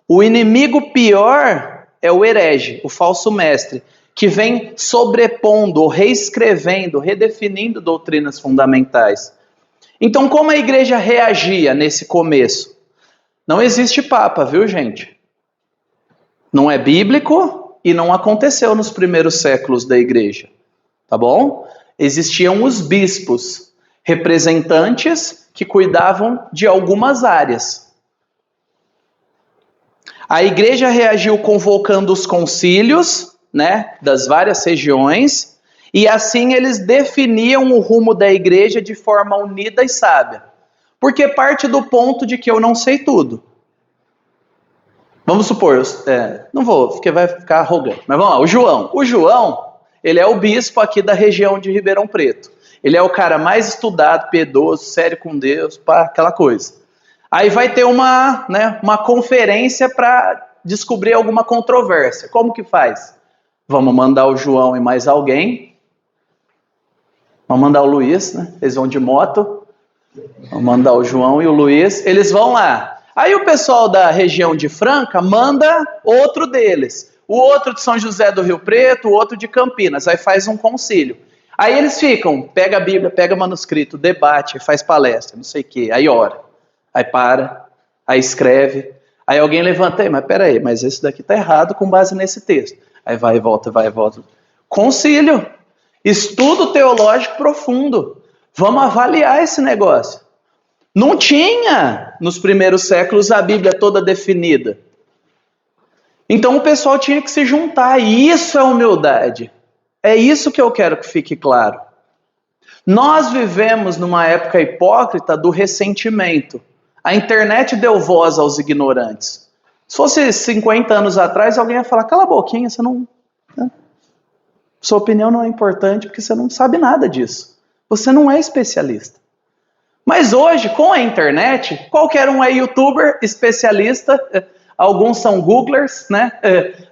O inimigo pior é o herege, o falso mestre, que vem sobrepondo, reescrevendo, redefinindo doutrinas fundamentais. Então, como a igreja reagia nesse começo? Não existe papa, viu, gente? Não é bíblico e não aconteceu nos primeiros séculos da igreja, tá bom? Existiam os bispos, representantes que cuidavam de algumas áreas. A igreja reagiu convocando os concílios, né, das várias regiões, e assim eles definiam o rumo da igreja de forma unida e sábia. Porque parte do ponto de que eu não sei tudo. Vamos supor, não vou, porque vai ficar arrogante, mas vamos lá, o João, ele é o bispo aqui da região de Ribeirão Preto. Ele é o cara mais estudado, piedoso, sério com Deus, pá, aquela coisa. Aí vai ter uma conferência para descobrir alguma controvérsia. Como que faz? Vamos mandar o João e mais alguém. Vamos mandar o Luiz, né? Eles vão de moto. Vamos mandar o João e o Luiz. Eles vão lá. Aí o pessoal da região de Franca manda outro deles. O outro de São José do Rio Preto, o outro de Campinas. Aí faz um concílio. Aí eles ficam, pega a Bíblia, pega manuscrito, debate, faz palestra, não sei o quê. Aí ora. Aí para, aí escreve, aí alguém levanta, mas peraí, mas esse daqui está errado com base nesse texto. Aí vai e volta, vai e volta. Concílio, estudo teológico profundo. Vamos avaliar esse negócio. Não tinha, nos primeiros séculos, a Bíblia toda definida. Então o pessoal tinha que se juntar, e isso é humildade. É isso que eu quero que fique claro. Nós vivemos numa época hipócrita do ressentimento. A internet deu voz aos ignorantes. Se fosse 50 anos atrás, alguém ia falar, cala a boquinha, você não... Sua opinião não é importante porque você não sabe nada disso. Você não é especialista. Mas hoje, com a internet, qualquer um é youtuber, especialista, alguns são googlers, né?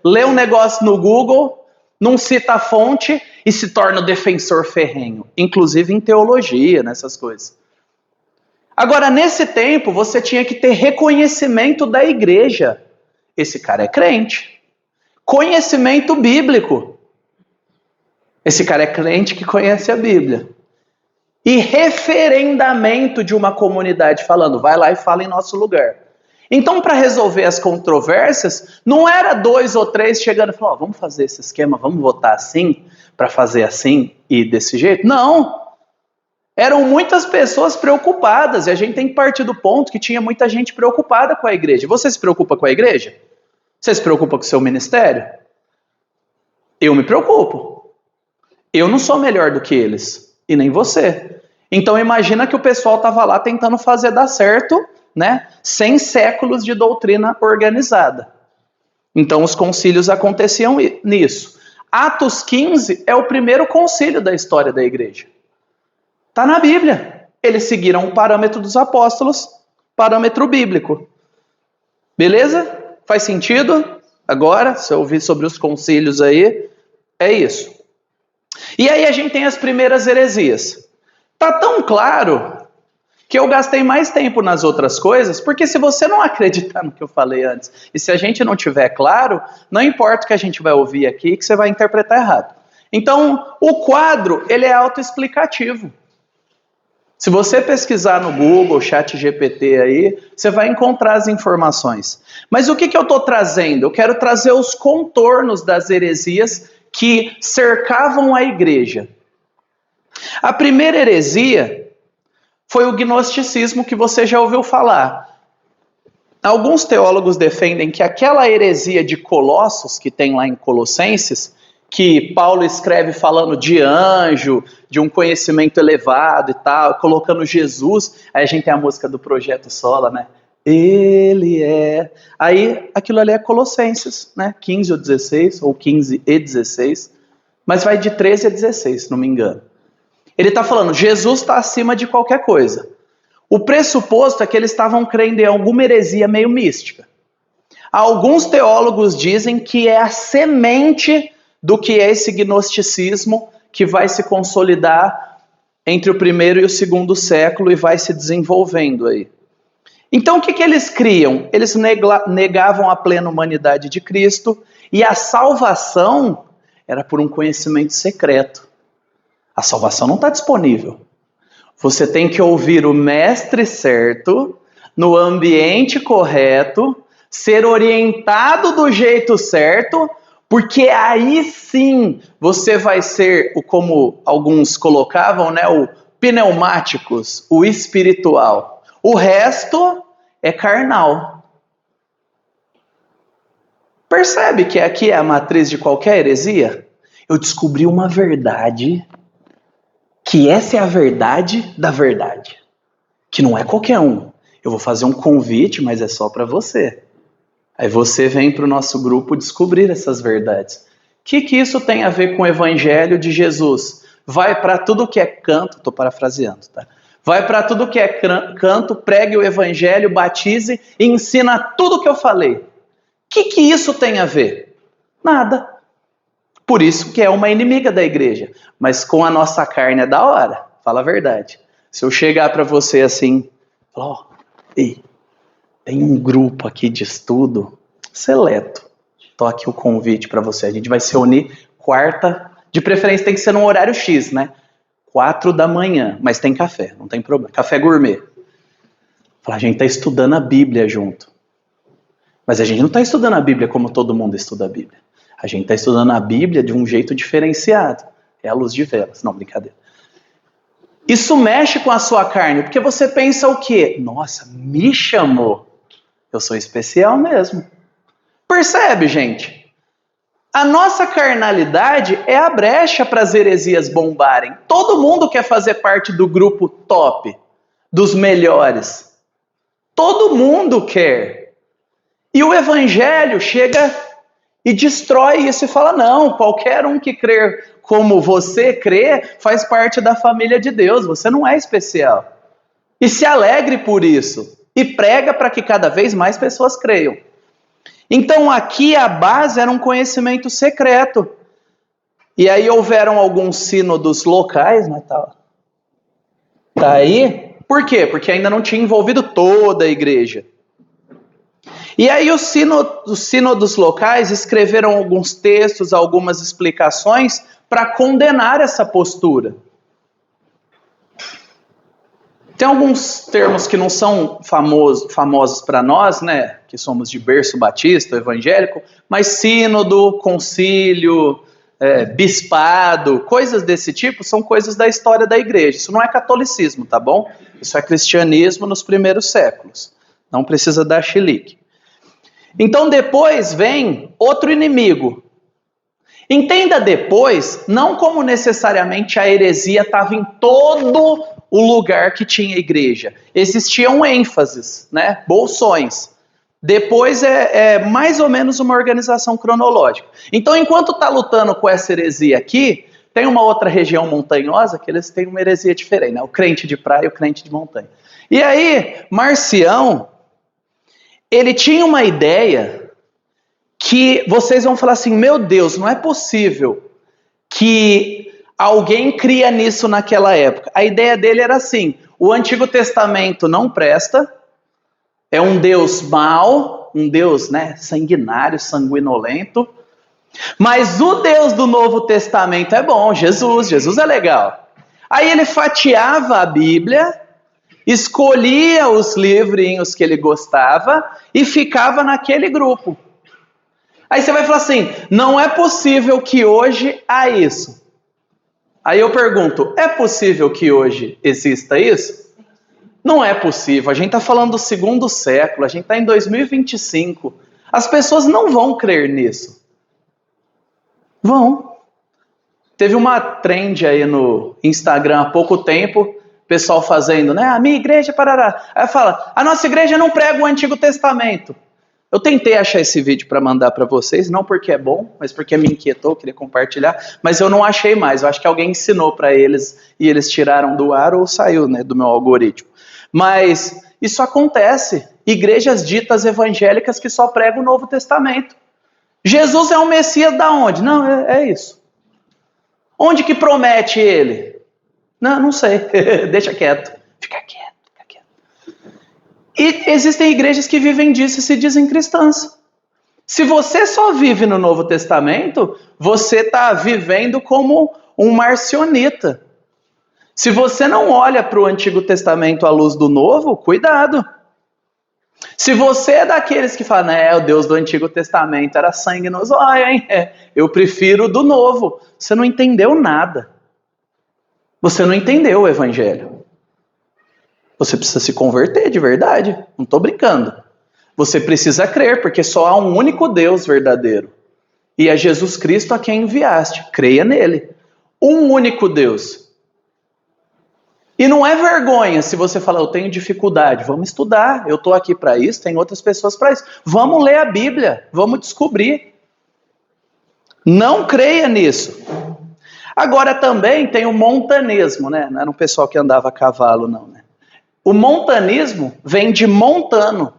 Lê um negócio no Google, não cita a fonte e se torna defensor ferrenho, inclusive em teologia, nessas coisas. Agora, nesse tempo, você tinha que ter reconhecimento da igreja. Esse cara é crente. Conhecimento bíblico. Esse cara é crente que conhece a Bíblia. E referendamento de uma comunidade falando, vai lá e fala em nosso lugar. Então, para resolver as controvérsias, não era 2 ou 3 chegando e falando, vamos fazer esse esquema, vamos votar assim, para fazer assim e desse jeito. Não! Eram muitas pessoas preocupadas, e a gente tem que partir do ponto que tinha muita gente preocupada com a igreja. Você se preocupa com a igreja? Você se preocupa com o seu ministério? Eu me preocupo. Eu não sou melhor do que eles, e nem você. Então imagina que o pessoal estava lá tentando fazer dar certo, né? Sem séculos de doutrina organizada. Então os concílios aconteciam nisso. Atos 15 é o primeiro concílio da história da igreja. Está na Bíblia. Eles seguiram o parâmetro dos apóstolos, parâmetro bíblico. Beleza? Faz sentido? Agora, se eu ouvir sobre os concílios aí, é isso. E aí a gente tem as primeiras heresias. Tá tão claro que eu gastei mais tempo nas outras coisas, porque se você não acreditar no que eu falei antes, e se a gente não tiver claro, não importa o que a gente vai ouvir aqui, que você vai interpretar errado. Então, o quadro, ele é autoexplicativo. Se você pesquisar no Google, ChatGPT aí, você vai encontrar as informações. Mas o que eu estou trazendo? Eu quero trazer os contornos das heresias que cercavam a igreja. A primeira heresia foi o gnosticismo, que você já ouviu falar. Alguns teólogos defendem que aquela heresia de Colossos, que tem lá em Colossenses, que Paulo escreve falando de anjo, de um conhecimento elevado e tal, colocando Jesus, aí a gente tem a música do Projeto Sola, né? Ele é... Aí aquilo ali é Colossenses, né? 15 ou 16, ou 15 e 16, mas vai de 13 a 16, se não me engano. Ele está falando, Jesus está acima de qualquer coisa. O pressuposto é que eles estavam crendo em alguma heresia meio mística. Alguns teólogos dizem que é a semente do que é esse gnosticismo que vai se consolidar entre o primeiro e o segundo século e vai se desenvolvendo aí. Então o que eles criam? Eles negavam a plena humanidade de Cristo e a salvação era por um conhecimento secreto. A salvação não está disponível. Você tem que ouvir o mestre certo, no ambiente correto, ser orientado do jeito certo, porque aí sim você vai ser, como alguns colocavam, né, o pneumáticos, o espiritual. O resto é carnal. Percebe que aqui é a matriz de qualquer heresia? Eu descobri uma verdade, que essa é a verdade da verdade, que não é qualquer um. Eu vou fazer um convite, mas é só para você. Aí você vem para o nosso grupo descobrir essas verdades. O que isso tem a ver com o evangelho de Jesus? Vai para tudo que é canto, estou parafraseando, tá? Vai para tudo que é canto, pregue o evangelho, batize e ensina tudo que eu falei. O que isso tem a ver? Nada. Por isso que é uma inimiga da igreja. Mas com a nossa carne é da hora, fala a verdade. Se eu chegar para você assim, falar, ei, tem um grupo aqui de estudo seleto. Tô aqui o convite para você. A gente vai se unir quarta, de preferência tem que ser num horário X, né? 4 da manhã, mas tem café, não tem problema. Café gourmet. Falar, a gente está estudando a Bíblia junto. Mas a gente não está estudando a Bíblia como todo mundo estuda a Bíblia. A gente está estudando a Bíblia de um jeito diferenciado. É a luz de velas. Não, brincadeira. Isso mexe com a sua carne, porque você pensa o quê? Nossa, me chamou. Eu sou especial mesmo. Percebe, gente? A nossa carnalidade é a brecha para as heresias bombarem. Todo mundo quer fazer parte do grupo top, dos melhores. Todo mundo quer. E o evangelho chega e destrói isso e fala, não, qualquer um que crer como você crê faz parte da família de Deus, você não é especial. E se alegre por isso. E prega para que cada vez mais pessoas creiam. Então aqui a base era um conhecimento secreto. E aí houveram alguns sínodos locais, né? Tá aí. Por quê? Porque ainda não tinha envolvido toda a igreja. E aí os sínodos locais escreveram alguns textos, algumas explicações para condenar essa postura. Tem alguns termos que não são famosos para nós, né? Que somos de berço batista, evangélico, mas sínodo, concílio, bispado, coisas desse tipo são coisas da história da igreja. Isso não é catolicismo, tá bom? Isso é cristianismo nos primeiros séculos. Não precisa dar chilique. Então depois vem outro inimigo. Entenda depois, não como necessariamente a heresia estava em todo o lugar que tinha igreja. Existiam ênfases, né? Bolsões. Depois é mais ou menos uma organização cronológica. Então, enquanto está lutando com essa heresia aqui, tem uma outra região montanhosa que eles têm uma heresia diferente, né? O crente de praia e o crente de montanha. E aí, Marcião, ele tinha uma ideia que vocês vão falar assim, meu Deus, não é possível que alguém cria nisso naquela época. A ideia dele era assim, o Antigo Testamento não presta, é um Deus mau, um Deus, né, sanguinário, sanguinolento, mas o Deus do Novo Testamento é bom, Jesus é legal. Aí ele fatiava a Bíblia, escolhia os livrinhos que ele gostava e ficava naquele grupo. Aí você vai falar assim, não é possível que hoje há isso. Aí eu pergunto, é possível que hoje exista isso? Não é possível, a gente está falando do 2º século, a gente está em 2025. As pessoas não vão crer nisso. Vão. Teve uma trend aí no Instagram há pouco tempo, pessoal fazendo, né? A minha igreja, parará. Aí fala, a nossa igreja não prega o Antigo Testamento. Eu tentei achar esse vídeo para mandar para vocês, não porque é bom, mas porque me inquietou, queria compartilhar, mas eu não achei mais. Eu acho que alguém ensinou para eles e eles tiraram do ar ou saiu, né, do meu algoritmo. Mas isso acontece. Igrejas ditas evangélicas que só pregam o Novo Testamento. Jesus é o Messias da onde? Não, é isso. Onde que promete ele? Não sei. Deixa quieto. Fica quieto. E existem igrejas que vivem disso e se dizem cristãs. Se você só vive no Novo Testamento, você está vivendo como um marcionita. Se você não olha para o Antigo Testamento à luz do Novo, cuidado. Se você é daqueles que falam, o Deus do Antigo Testamento era sangue nos olhos, hein? Eu prefiro o do Novo. Você não entendeu nada. Você não entendeu o Evangelho. Você precisa se converter de verdade. Não estou brincando. Você precisa crer, porque só há um único Deus verdadeiro. E é Jesus Cristo a quem enviaste. Creia nele. Um único Deus. E não é vergonha se você falar, eu tenho dificuldade. Vamos estudar. Eu estou aqui para isso, tem outras pessoas para isso. Vamos ler a Bíblia. Vamos descobrir. Não creia nisso. Agora também tem o montanismo, né? Não era um pessoal que andava a cavalo, não, né? O montanismo vem de montano.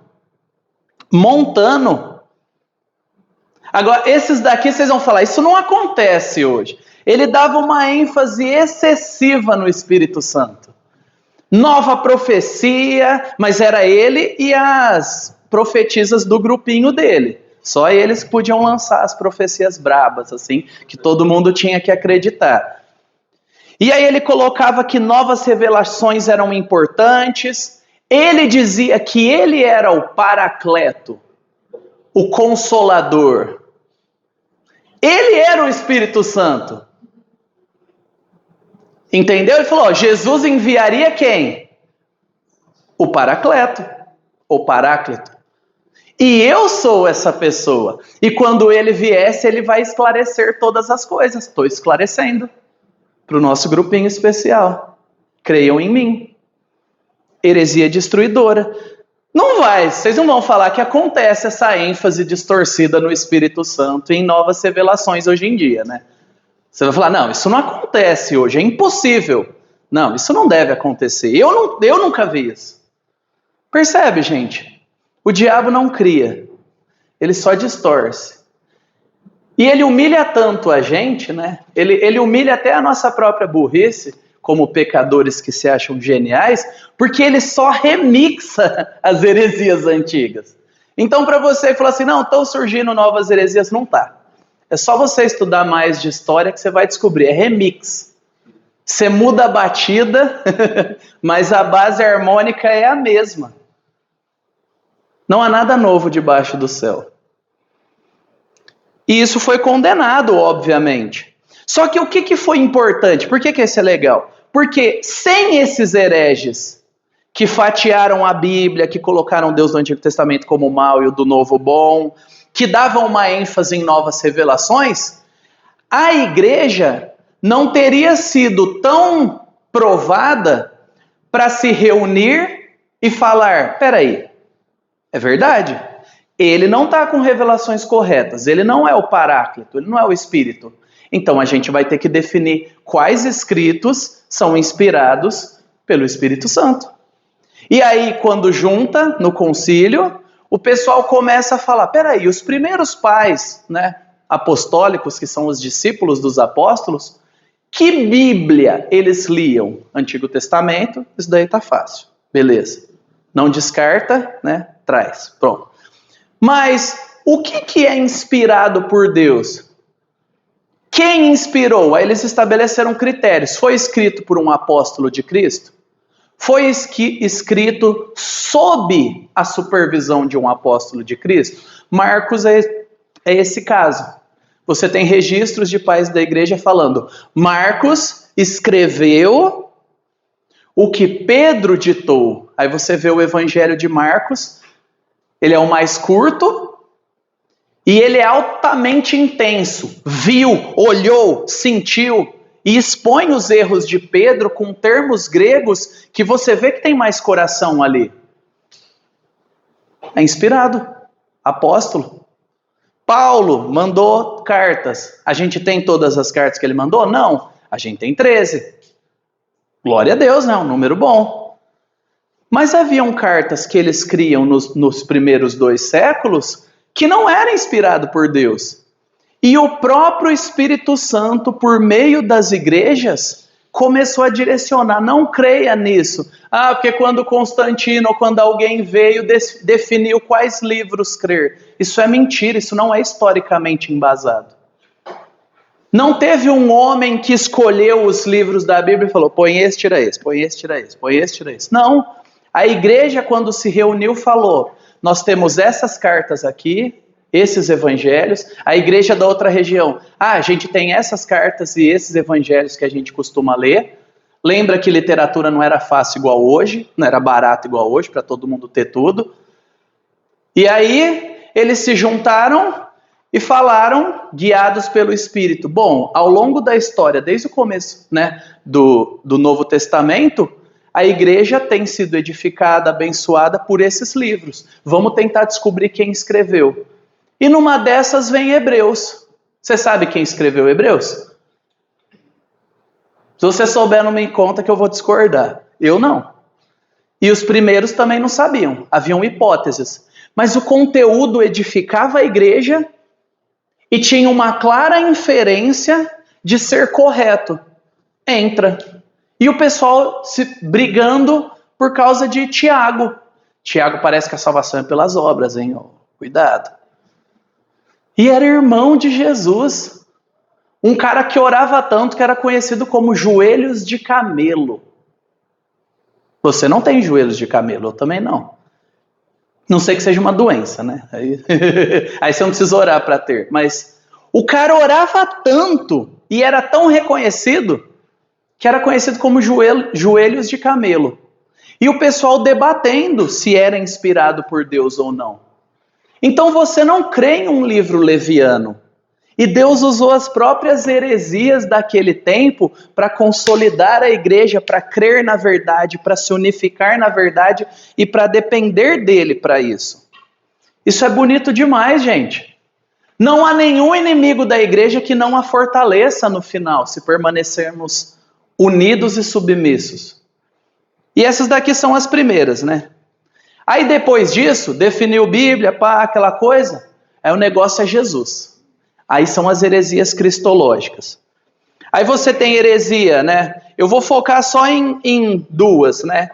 Montano. Agora, esses daqui vocês vão falar, isso não acontece hoje. Ele dava uma ênfase excessiva no Espírito Santo. Nova profecia, mas era ele e as profetisas do grupinho dele. Só eles podiam lançar as profecias brabas, assim, que todo mundo tinha que acreditar. E aí ele colocava que novas revelações eram importantes. Ele dizia que ele era o Paracleto, o Consolador. Ele era o Espírito Santo. Entendeu? Ele falou, Jesus enviaria quem? O Paracleto, o Paráclito. E eu sou essa pessoa. E quando ele viesse, ele vai esclarecer todas as coisas. Estou esclarecendo. Para o nosso grupinho especial. Creiam em mim. Heresia destruidora. Não vai, vocês não vão falar que acontece essa ênfase distorcida no Espírito Santo em novas revelações hoje em dia, né? Você vai falar, não, isso não acontece hoje, é impossível. Não, isso não deve acontecer. Eu nunca vi isso. Percebe, gente? O diabo não cria. Ele só distorce. E ele humilha tanto a gente, né? Ele humilha até a nossa própria burrice, como pecadores que se acham geniais, porque ele só remixa as heresias antigas. Então, para você falar assim, não, estão surgindo novas heresias, não tá. É só você estudar mais de história que você vai descobrir, é remix. Você muda a batida, mas a base harmônica é a mesma. Não há nada novo debaixo do céu. E isso foi condenado, obviamente. Só que o que foi importante? Por que isso é legal? Porque sem esses hereges que fatiaram a Bíblia, que colocaram Deus do Antigo Testamento como mal e o do Novo bom, que davam uma ênfase em novas revelações, a igreja não teria sido tão provada para se reunir e falar, peraí, é verdade? Ele não está com revelações corretas, ele não é o Paráclito, ele não é o Espírito. Então a gente vai ter que definir quais escritos são inspirados pelo Espírito Santo. E aí, quando junta no concílio, o pessoal começa a falar, peraí, os primeiros pais, né, apostólicos, que são os discípulos dos apóstolos, que Bíblia eles liam? Antigo Testamento, isso daí tá fácil. Beleza. Não descarta, né? Traz. Pronto. Mas o que é inspirado por Deus? Quem inspirou? Aí eles estabeleceram critérios. Foi escrito por um apóstolo de Cristo? Foi escrito sob a supervisão de um apóstolo de Cristo? Marcos é esse caso. Você tem registros de pais da igreja falando, Marcos escreveu o que Pedro ditou. Aí você vê o evangelho de Marcos, ele é o mais curto e ele é altamente intenso. Viu, olhou, sentiu e expõe os erros de Pedro com termos gregos que você vê que tem mais coração ali. É inspirado, apóstolo. Paulo mandou cartas. A gente tem todas as cartas que ele mandou? Não. A gente tem 13. Glória a Deus, né? Um número bom. Mas haviam cartas que eles criam nos primeiros 2 séculos que não eram inspiradas por Deus. E o próprio Espírito Santo, por meio das igrejas, começou a direcionar. Não creia nisso. Ah, porque quando Constantino ou quando alguém veio, definiu quais livros crer. Isso é mentira, isso não é historicamente embasado. Não teve um homem que escolheu os livros da Bíblia e falou, põe esse, tira esse, põe esse, tira esse, põe esse, tira esse. Não. A igreja, quando se reuniu, falou, nós temos essas cartas aqui, esses evangelhos, a igreja da outra região, a gente tem essas cartas e esses evangelhos que a gente costuma ler. Lembra que literatura não era fácil igual hoje, não era barato igual hoje, para todo mundo ter tudo. E aí, eles se juntaram e falaram, guiados pelo Espírito. Bom, ao longo da história, desde o começo, né, do Novo Testamento, a igreja tem sido edificada, abençoada por esses livros. Vamos tentar descobrir quem escreveu. E numa dessas vem Hebreus. Você sabe quem escreveu Hebreus? Se você souber, não me conta que eu vou discordar. Eu não. E os primeiros também não sabiam. Haviam hipóteses. Mas o conteúdo edificava a igreja e tinha uma clara inferência de ser correto. Entra. E o pessoal se brigando por causa de Tiago. Tiago parece que a salvação é pelas obras, hein? Oh, cuidado. E era irmão de Jesus. Um cara que orava tanto que era conhecido como joelhos de camelo. Você não tem joelhos de camelo, eu também não. Não sei que seja uma doença, né? Aí você não precisa orar para ter. Mas o cara orava tanto e era tão reconhecido que era conhecido como joelhos de camelo. E o pessoal debatendo se era inspirado por Deus ou não. Então você não crê em um livro leviano. E Deus usou as próprias heresias daquele tempo para consolidar a igreja, para crer na verdade, para se unificar na verdade e para depender dele para isso. Isso é bonito demais, gente. Não há nenhum inimigo da igreja que não a fortaleça no final, se permanecermos unidos e submissos. E essas daqui são as primeiras, né? Aí depois disso, definiu Bíblia, pá, aquela coisa, aí o negócio é Jesus. Aí são as heresias cristológicas. Aí você tem heresia, né? Eu vou focar só em 2, né?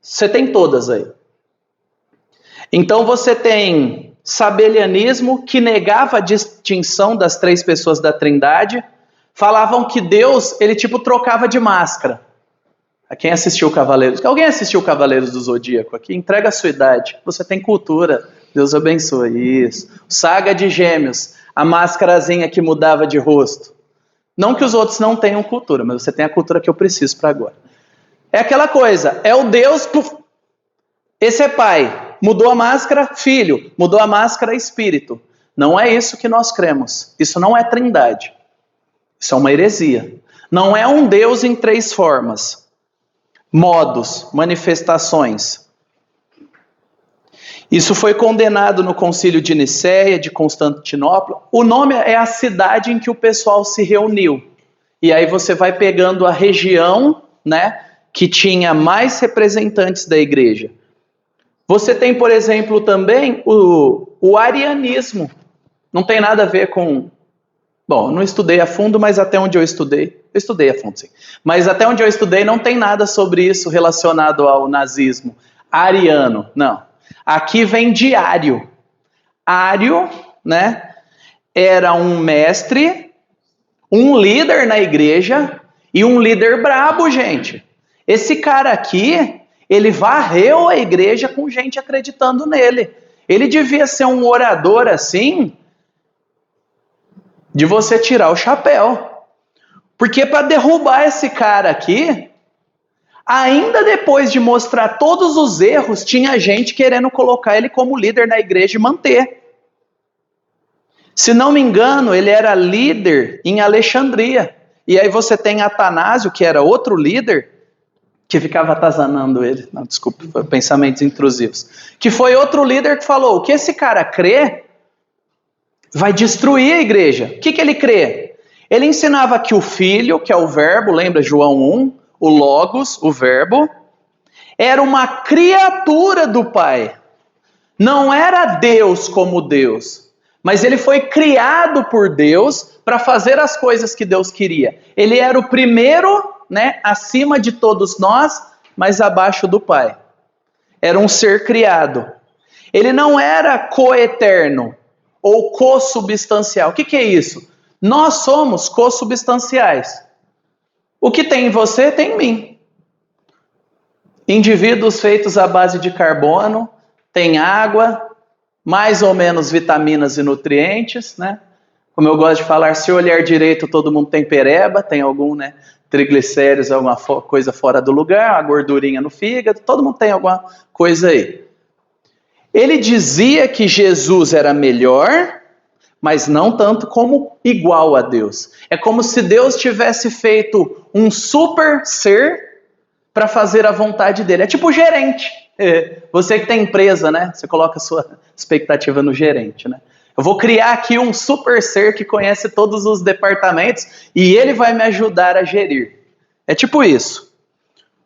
Você tem todas aí. Então você tem sabelianismo, que negava a distinção das 3 pessoas da Trindade. Falavam que Deus, ele tipo trocava de máscara. Quem assistiu Cavaleiros? Alguém assistiu Cavaleiros do Zodíaco aqui? Entrega a sua idade. Você tem cultura. Deus abençoe. Isso. Saga de Gêmeos. A máscarazinha que mudava de rosto. Não que os outros não tenham cultura, mas você tem a cultura que eu preciso para agora. É aquela coisa. É o Deus... Puf, esse é pai. Mudou a máscara, filho. Mudou a máscara, espírito. Não é isso que nós cremos. Isso não é trindade. Isso é uma heresia. Não é um Deus em 3 formas. modos, manifestações. Isso foi condenado no Concílio de Nicéia, de Constantinopla. O nome é a cidade em que o pessoal se reuniu. E aí você vai pegando a região, né, que tinha mais representantes da igreja. Você tem, por exemplo, também o arianismo. Não tem nada a ver com... Bom, não estudei a fundo, mas até onde eu estudei a fundo, sim. Mas até onde eu estudei não tem nada sobre isso relacionado ao nazismo. Ariano, não. Aqui vem de Ário. Ário, né, era um mestre, um líder na igreja e um líder brabo, gente. Esse cara aqui, ele varreu a igreja com gente acreditando nele. Ele devia ser um orador assim, de você tirar o chapéu. Porque para derrubar esse cara aqui, ainda depois de mostrar todos os erros, tinha gente querendo colocar ele como líder na igreja e manter. Se não me engano, ele era líder em Alexandria. E aí você tem Atanásio, que era outro líder, que ficava atazanando ele. Não, desculpa, pensamentos intrusivos. Que foi outro líder que falou, o que esse cara crê vai destruir a igreja. O que ele crê? Ele ensinava que o Filho, que é o Verbo, lembra João 1, o Logos, o Verbo, era uma criatura do Pai. Não era Deus como Deus, mas ele foi criado por Deus para fazer as coisas que Deus queria. Ele era o primeiro, né, acima de todos nós, mas abaixo do Pai. Era um ser criado. Ele não era coeterno ou co-substancial. O que é isso? Nós somos co-substanciais. O que tem em você, tem em mim. Indivíduos feitos à base de carbono, tem água, mais ou menos vitaminas e nutrientes, né? Como eu gosto de falar, se olhar direito, todo mundo tem pereba, tem algum, né, triglicéridos, alguma coisa fora do lugar, uma gordurinha no fígado, todo mundo tem alguma coisa aí. Ele dizia que Jesus era melhor, mas não tanto como igual a Deus. É como se Deus tivesse feito um super ser para fazer a vontade dele. É tipo o gerente. Você que tem empresa, né? Você coloca a sua expectativa no gerente, né? Eu vou criar aqui um super ser que conhece todos os departamentos e ele vai me ajudar a gerir. É tipo isso.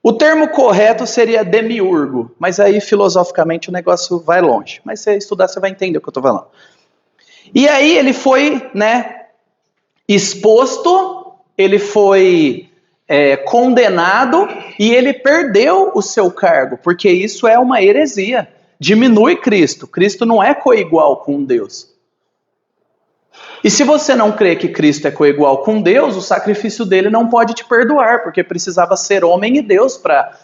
O termo correto seria demiurgo, mas aí filosoficamente o negócio vai longe. Mas se você estudar, você vai entender o que eu estou falando. E aí ele foi, né, exposto, ele foi condenado e ele perdeu o seu cargo, porque isso é uma heresia. Diminui Cristo. Cristo não é coigual com Deus. E se você não crê que Cristo é coigual com Deus, o sacrifício dele não pode te perdoar, porque precisava ser homem e Deus para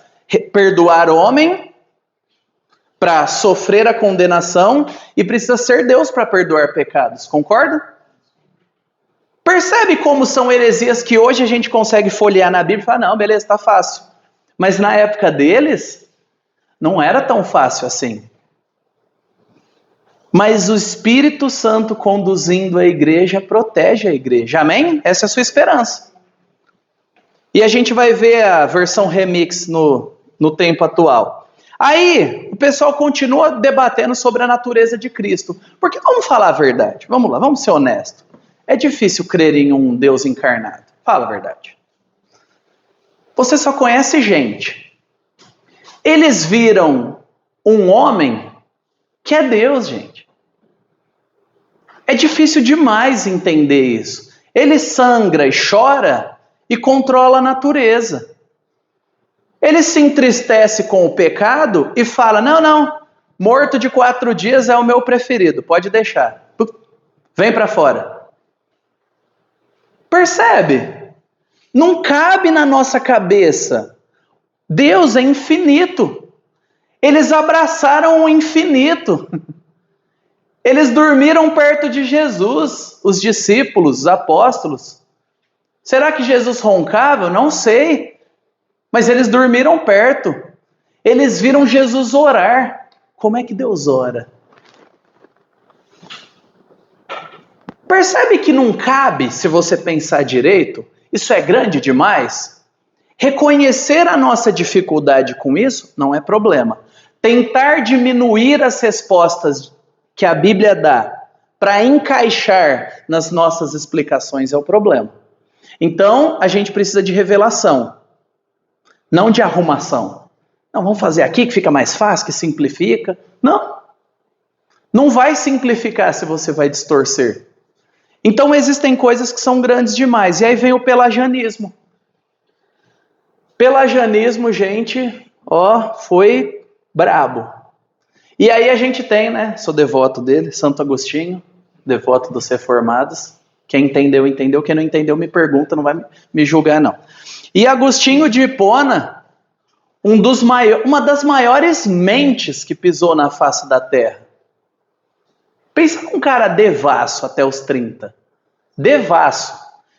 perdoar homem, para sofrer a condenação, e precisa ser Deus para perdoar pecados. Concorda? Percebe como são heresias que hoje a gente consegue folhear na Bíblia e falar, não, beleza, está fácil. Mas na época deles, não era tão fácil assim. Mas o Espírito Santo conduzindo a igreja protege a igreja. Amém? Essa é a sua esperança. E a gente vai ver a versão remix no tempo atual. Aí, o pessoal continua debatendo sobre a natureza de Cristo. Porque vamos falar a verdade. Vamos lá, vamos ser honestos. É difícil crer em um Deus encarnado. Fala a verdade. Você só conhece gente. Eles viram um homem que é Deus, gente. É difícil demais entender isso. Ele sangra e chora e controla a natureza. Ele se entristece com o pecado e fala, não, morto de 4 dias é o meu preferido, pode deixar. Vem para fora. Percebe? Não cabe na nossa cabeça. Deus é infinito. Eles abraçaram o infinito. Eles dormiram perto de Jesus, os discípulos, os apóstolos. Será que Jesus roncava? Eu não sei. Mas eles dormiram perto. Eles viram Jesus orar. Como é que Deus ora? Percebe que não cabe, se você pensar direito? Isso é grande demais? Reconhecer a nossa dificuldade com isso não é problema. Tentar diminuir as respostas que a Bíblia dá para encaixar nas nossas explicações é o problema. Então, a gente precisa de revelação, não de arrumação. Não, vamos fazer aqui que fica mais fácil, que simplifica. Não vai simplificar se você vai distorcer. Então, existem coisas que são grandes demais. E aí vem o pelagianismo. Pelagianismo, gente, foi brabo. E aí a gente tem, né, sou devoto dele, Santo Agostinho, devoto dos reformados. Quem entendeu, entendeu. Quem não entendeu, me pergunta, não vai me julgar, não. E Agostinho de Hipona, uma das maiores mentes que pisou na face da terra. Pensa num cara devasso até os 30. Devasso.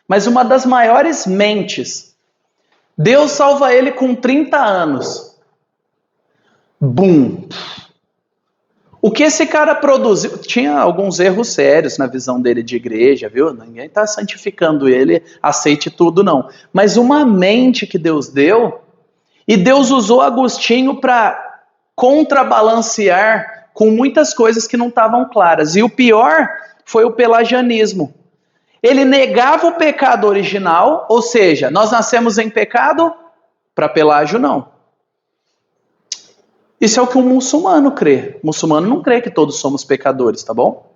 Mas uma das maiores mentes. Deus salva ele com 30 anos. Bum! O que esse cara produziu? Tinha alguns erros sérios na visão dele de igreja, viu? Ninguém está santificando ele, aceite tudo, não. Mas uma mente que Deus deu, e Deus usou Agostinho para contrabalancear com muitas coisas que não estavam claras. E o pior foi o pelagianismo. Ele negava o pecado original, ou seja, nós nascemos em pecado, para Pelágio não. Isso é o que um muçulmano crê. O muçulmano não crê que todos somos pecadores, tá bom?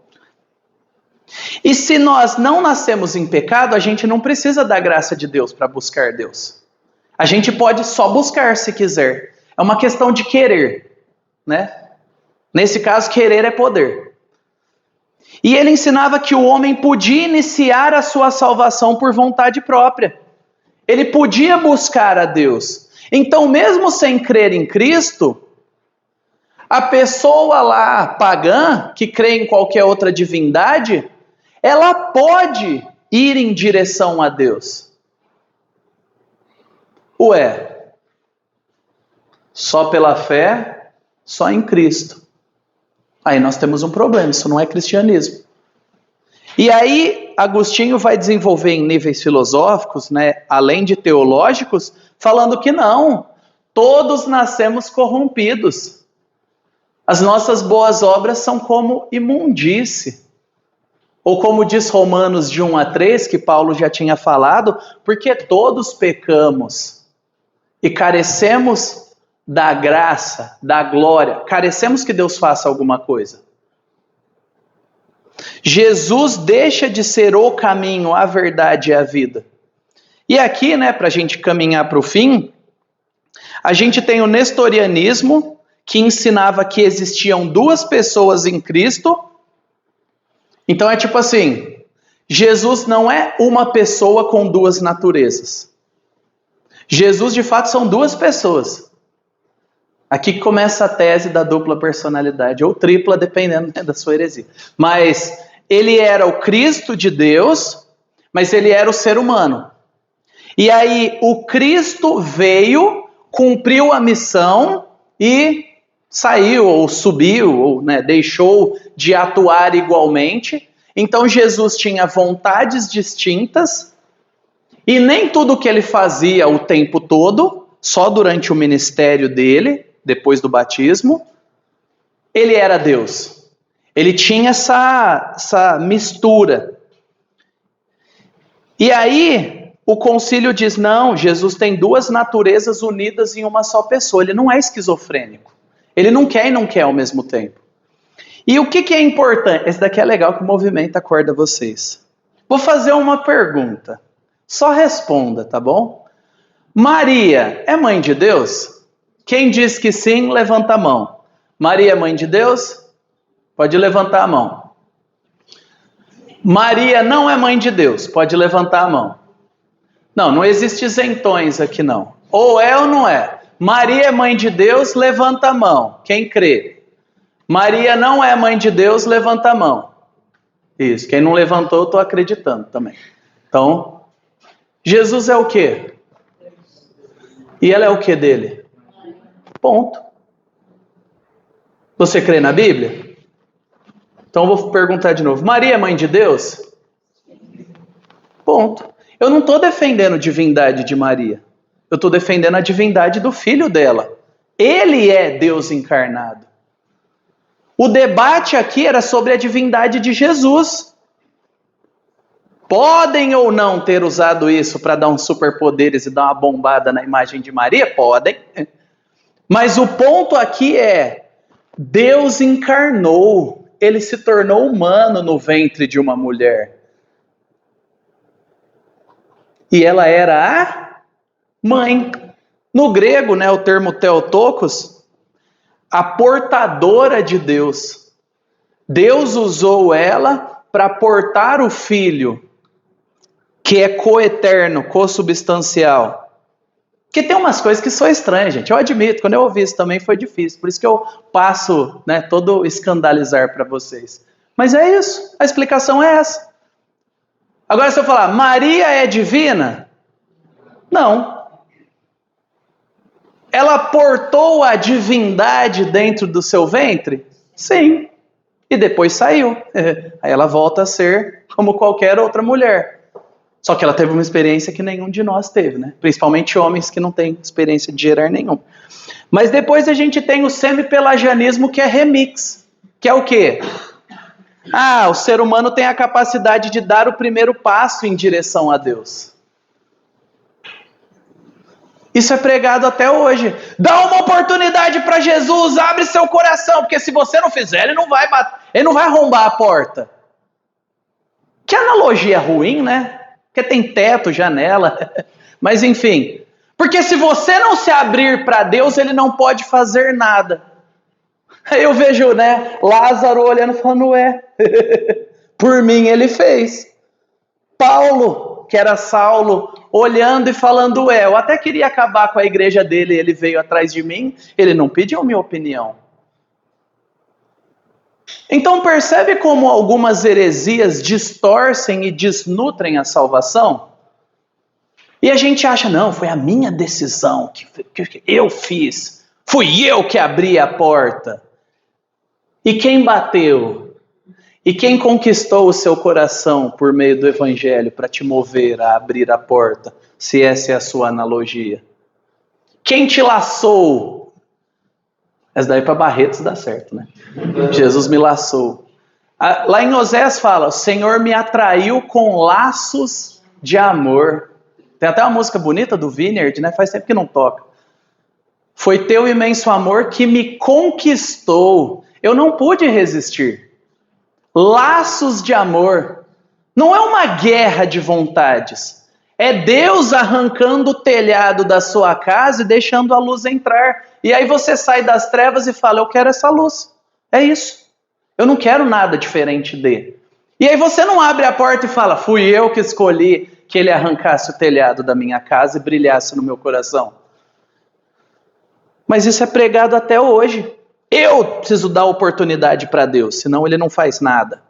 E se nós não nascemos em pecado, a gente não precisa da graça de Deus para buscar Deus. A gente pode só buscar se quiser. É uma questão de querer, né? Nesse caso, querer é poder. E ele ensinava que o homem podia iniciar a sua salvação por vontade própria. Ele podia buscar a Deus. Então, mesmo sem crer em Cristo, a pessoa lá pagã, que crê em qualquer outra divindade, ela pode ir em direção a Deus. Ué, só pela fé, só em Cristo. Aí nós temos um problema, isso não é cristianismo. E aí, Agostinho vai desenvolver em níveis filosóficos, né, além de teológicos, falando que não, todos nascemos corrompidos. As nossas boas obras são como imundície. Ou como diz Romanos de 1-3, que Paulo já tinha falado, porque todos pecamos e carecemos da graça, da glória, carecemos que Deus faça alguma coisa. Jesus deixa de ser o caminho, a verdade e a vida. E aqui, né, para a gente caminhar para o fim, a gente tem o nestorianismo, que ensinava que existiam duas pessoas em Cristo. Então é tipo assim, Jesus não é uma pessoa com duas naturezas. Jesus, de fato, são duas pessoas. Aqui que começa a tese da dupla personalidade, ou tripla, dependendo, né, da sua heresia. Mas ele era o Cristo de Deus, mas ele era o ser humano. E aí o Cristo veio, cumpriu a missão e saiu, ou subiu, ou, né, deixou de atuar igualmente. Então Jesus tinha vontades distintas, e nem tudo que ele fazia o tempo todo, só durante o ministério dele, depois do batismo, ele era Deus. Ele tinha essa mistura. E aí, o concílio diz, não, Jesus tem duas naturezas unidas em uma só pessoa. Ele não é esquizofrênico. Ele não quer e não quer ao mesmo tempo. E o que é importante? Esse daqui é legal que o movimento acorda vocês. Vou fazer uma pergunta. Só responda, tá bom? Maria é mãe de Deus? Quem diz que sim, levanta a mão. Maria é mãe de Deus? Pode levantar a mão. Maria não é mãe de Deus? Pode levantar a mão. Não existe isentões aqui não. Ou é ou não é. Maria é mãe de Deus? Levanta a mão. Quem crê? Maria não é mãe de Deus? Levanta a mão. Isso. Quem não levantou, eu estou acreditando também. Então, Jesus é o quê? E ela é o quê dele? Ponto. Você crê na Bíblia? Então eu vou perguntar de novo. Maria é mãe de Deus? Ponto. Eu não estou defendendo divindade de Maria. Eu estou defendendo a divindade do filho dela. Ele é Deus encarnado. O debate aqui era sobre a divindade de Jesus. Podem ou não ter usado isso para dar uns superpoderes e dar uma bombada na imagem de Maria? Podem. Mas o ponto aqui é, Deus encarnou. Ele se tornou humano no ventre de uma mulher. E ela era a mãe. No grego, né, o termo Theotokos, a portadora de Deus. Deus usou ela para portar o filho, que é coeterno, consubstancial. Porque tem umas coisas que são estranhas, gente. Eu admito, quando eu ouvi isso também foi difícil. Por isso que eu passo, né, todo escandalizar para vocês. Mas é isso, a explicação é essa. Agora se eu falar, Maria é divina? Não. Ela portou a divindade dentro do seu ventre? Sim. E depois saiu. Aí ela volta a ser como qualquer outra mulher. Só que ela teve uma experiência que nenhum de nós teve, né? Principalmente homens que não têm experiência de gerar nenhum. Mas depois a gente tem o semi-pelagianismo, que é remix. Que é o quê? O ser humano tem a capacidade de dar o primeiro passo em direção a Deus. Isso é pregado até hoje. Dá uma oportunidade para Jesus, abre seu coração, porque se você não fizer, ele não vai arrombar a porta. Que analogia ruim, né? Porque tem teto, janela. Mas enfim, porque se você não se abrir para Deus, ele não pode fazer nada. Aí eu vejo, né, Lázaro olhando e falando, por mim ele fez. Paulo, que era Saulo, olhando e falando, eu até queria acabar com a igreja dele, ele veio atrás de mim, ele não pediu minha opinião. Então percebe como algumas heresias distorcem e desnutrem a salvação? E a gente acha, não, foi a minha decisão, que eu fiz, fui eu que abri a porta. E quem bateu? E quem conquistou o seu coração por meio do evangelho para te mover a abrir a porta, se essa é a sua analogia? Quem te laçou? Essa daí para Barretos dá certo, né? Jesus me laçou. Lá em Osés fala, o Senhor me atraiu com laços de amor. Tem até uma música bonita do Vineyard, né? Faz tempo que não toca. Foi teu imenso amor que me conquistou. Eu não pude resistir. Laços de amor. Não é uma guerra de vontades. É Deus arrancando o telhado da sua casa e deixando a luz entrar. E aí você sai das trevas e fala, eu quero essa luz. É isso. Eu não quero nada diferente dele. E aí você não abre a porta e fala, fui eu que escolhi que ele arrancasse o telhado da minha casa e brilhasse no meu coração. Mas isso é pregado até hoje. Eu preciso dar oportunidade para Deus, senão ele não faz nada.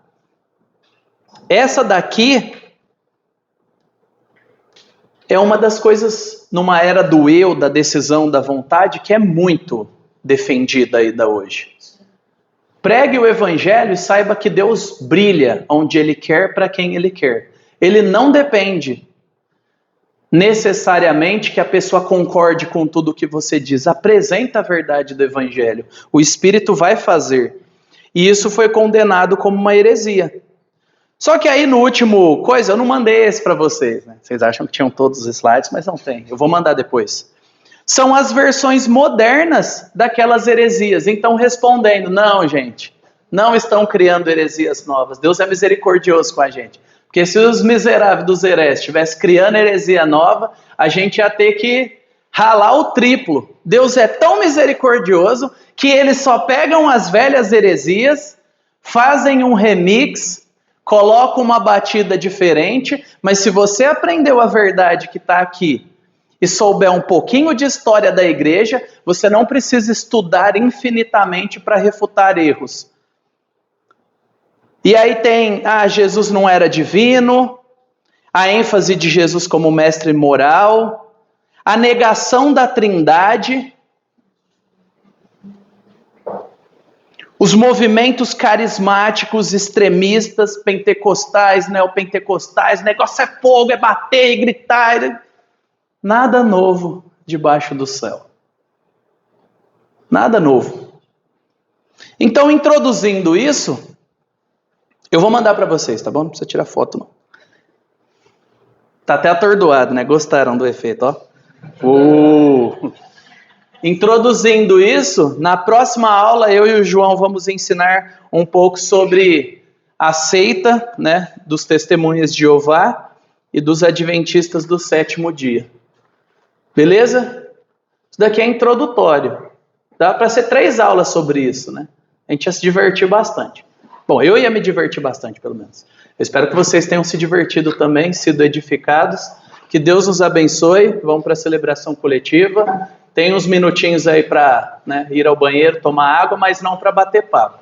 Essa daqui é uma das coisas, numa era do eu, da decisão, da vontade, que é muito defendida ainda hoje. Pregue o evangelho e saiba que Deus brilha onde ele quer, para quem ele quer. Ele não depende necessariamente que a pessoa concorde com tudo que você diz. Apresenta a verdade do evangelho. O Espírito vai fazer. E isso foi condenado como uma heresia. Só que aí no último coisa, eu não mandei esse para vocês, né? Vocês acham que tinham todos os slides, mas não tem. Eu vou mandar depois. São as versões modernas daquelas heresias. Então respondendo, não gente, não estão criando heresias novas. Deus é misericordioso com a gente. Porque se os miseráveis dos hereges estivessem criando heresia nova, a gente ia ter que ralar o triplo. Deus é tão misericordioso que eles só pegam as velhas heresias, fazem um remix, colocam uma batida diferente, mas se você aprendeu a verdade que está aqui e souber um pouquinho de história da igreja, você não precisa estudar infinitamente para refutar erros. E aí tem, Jesus não era divino, a ênfase de Jesus como mestre moral, a negação da trindade, os movimentos carismáticos, extremistas, pentecostais, neopentecostais, negócio é fogo, é bater e gritar. Nada novo debaixo do céu. Nada novo. Então, introduzindo isso, eu vou mandar para vocês, tá bom? Não precisa tirar foto, não. Tá até atordoado, né? Gostaram do efeito, ó. Introduzindo isso, na próxima aula eu e o João vamos ensinar um pouco sobre a seita, né, dos testemunhas de Jeová e dos adventistas do sétimo dia. Beleza? Isso daqui é introdutório. Dá para ser 3 aulas sobre isso, né? A gente ia se divertir bastante. Bom, eu ia me divertir bastante, pelo menos. Eu espero que vocês tenham se divertido também, sido edificados. Que Deus nos abençoe. Vamos para a celebração coletiva. Tem uns minutinhos aí para, né, ir ao banheiro, tomar água, mas não para bater papo.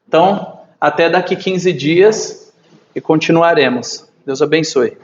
Então, até daqui 15 dias e continuaremos. Deus abençoe.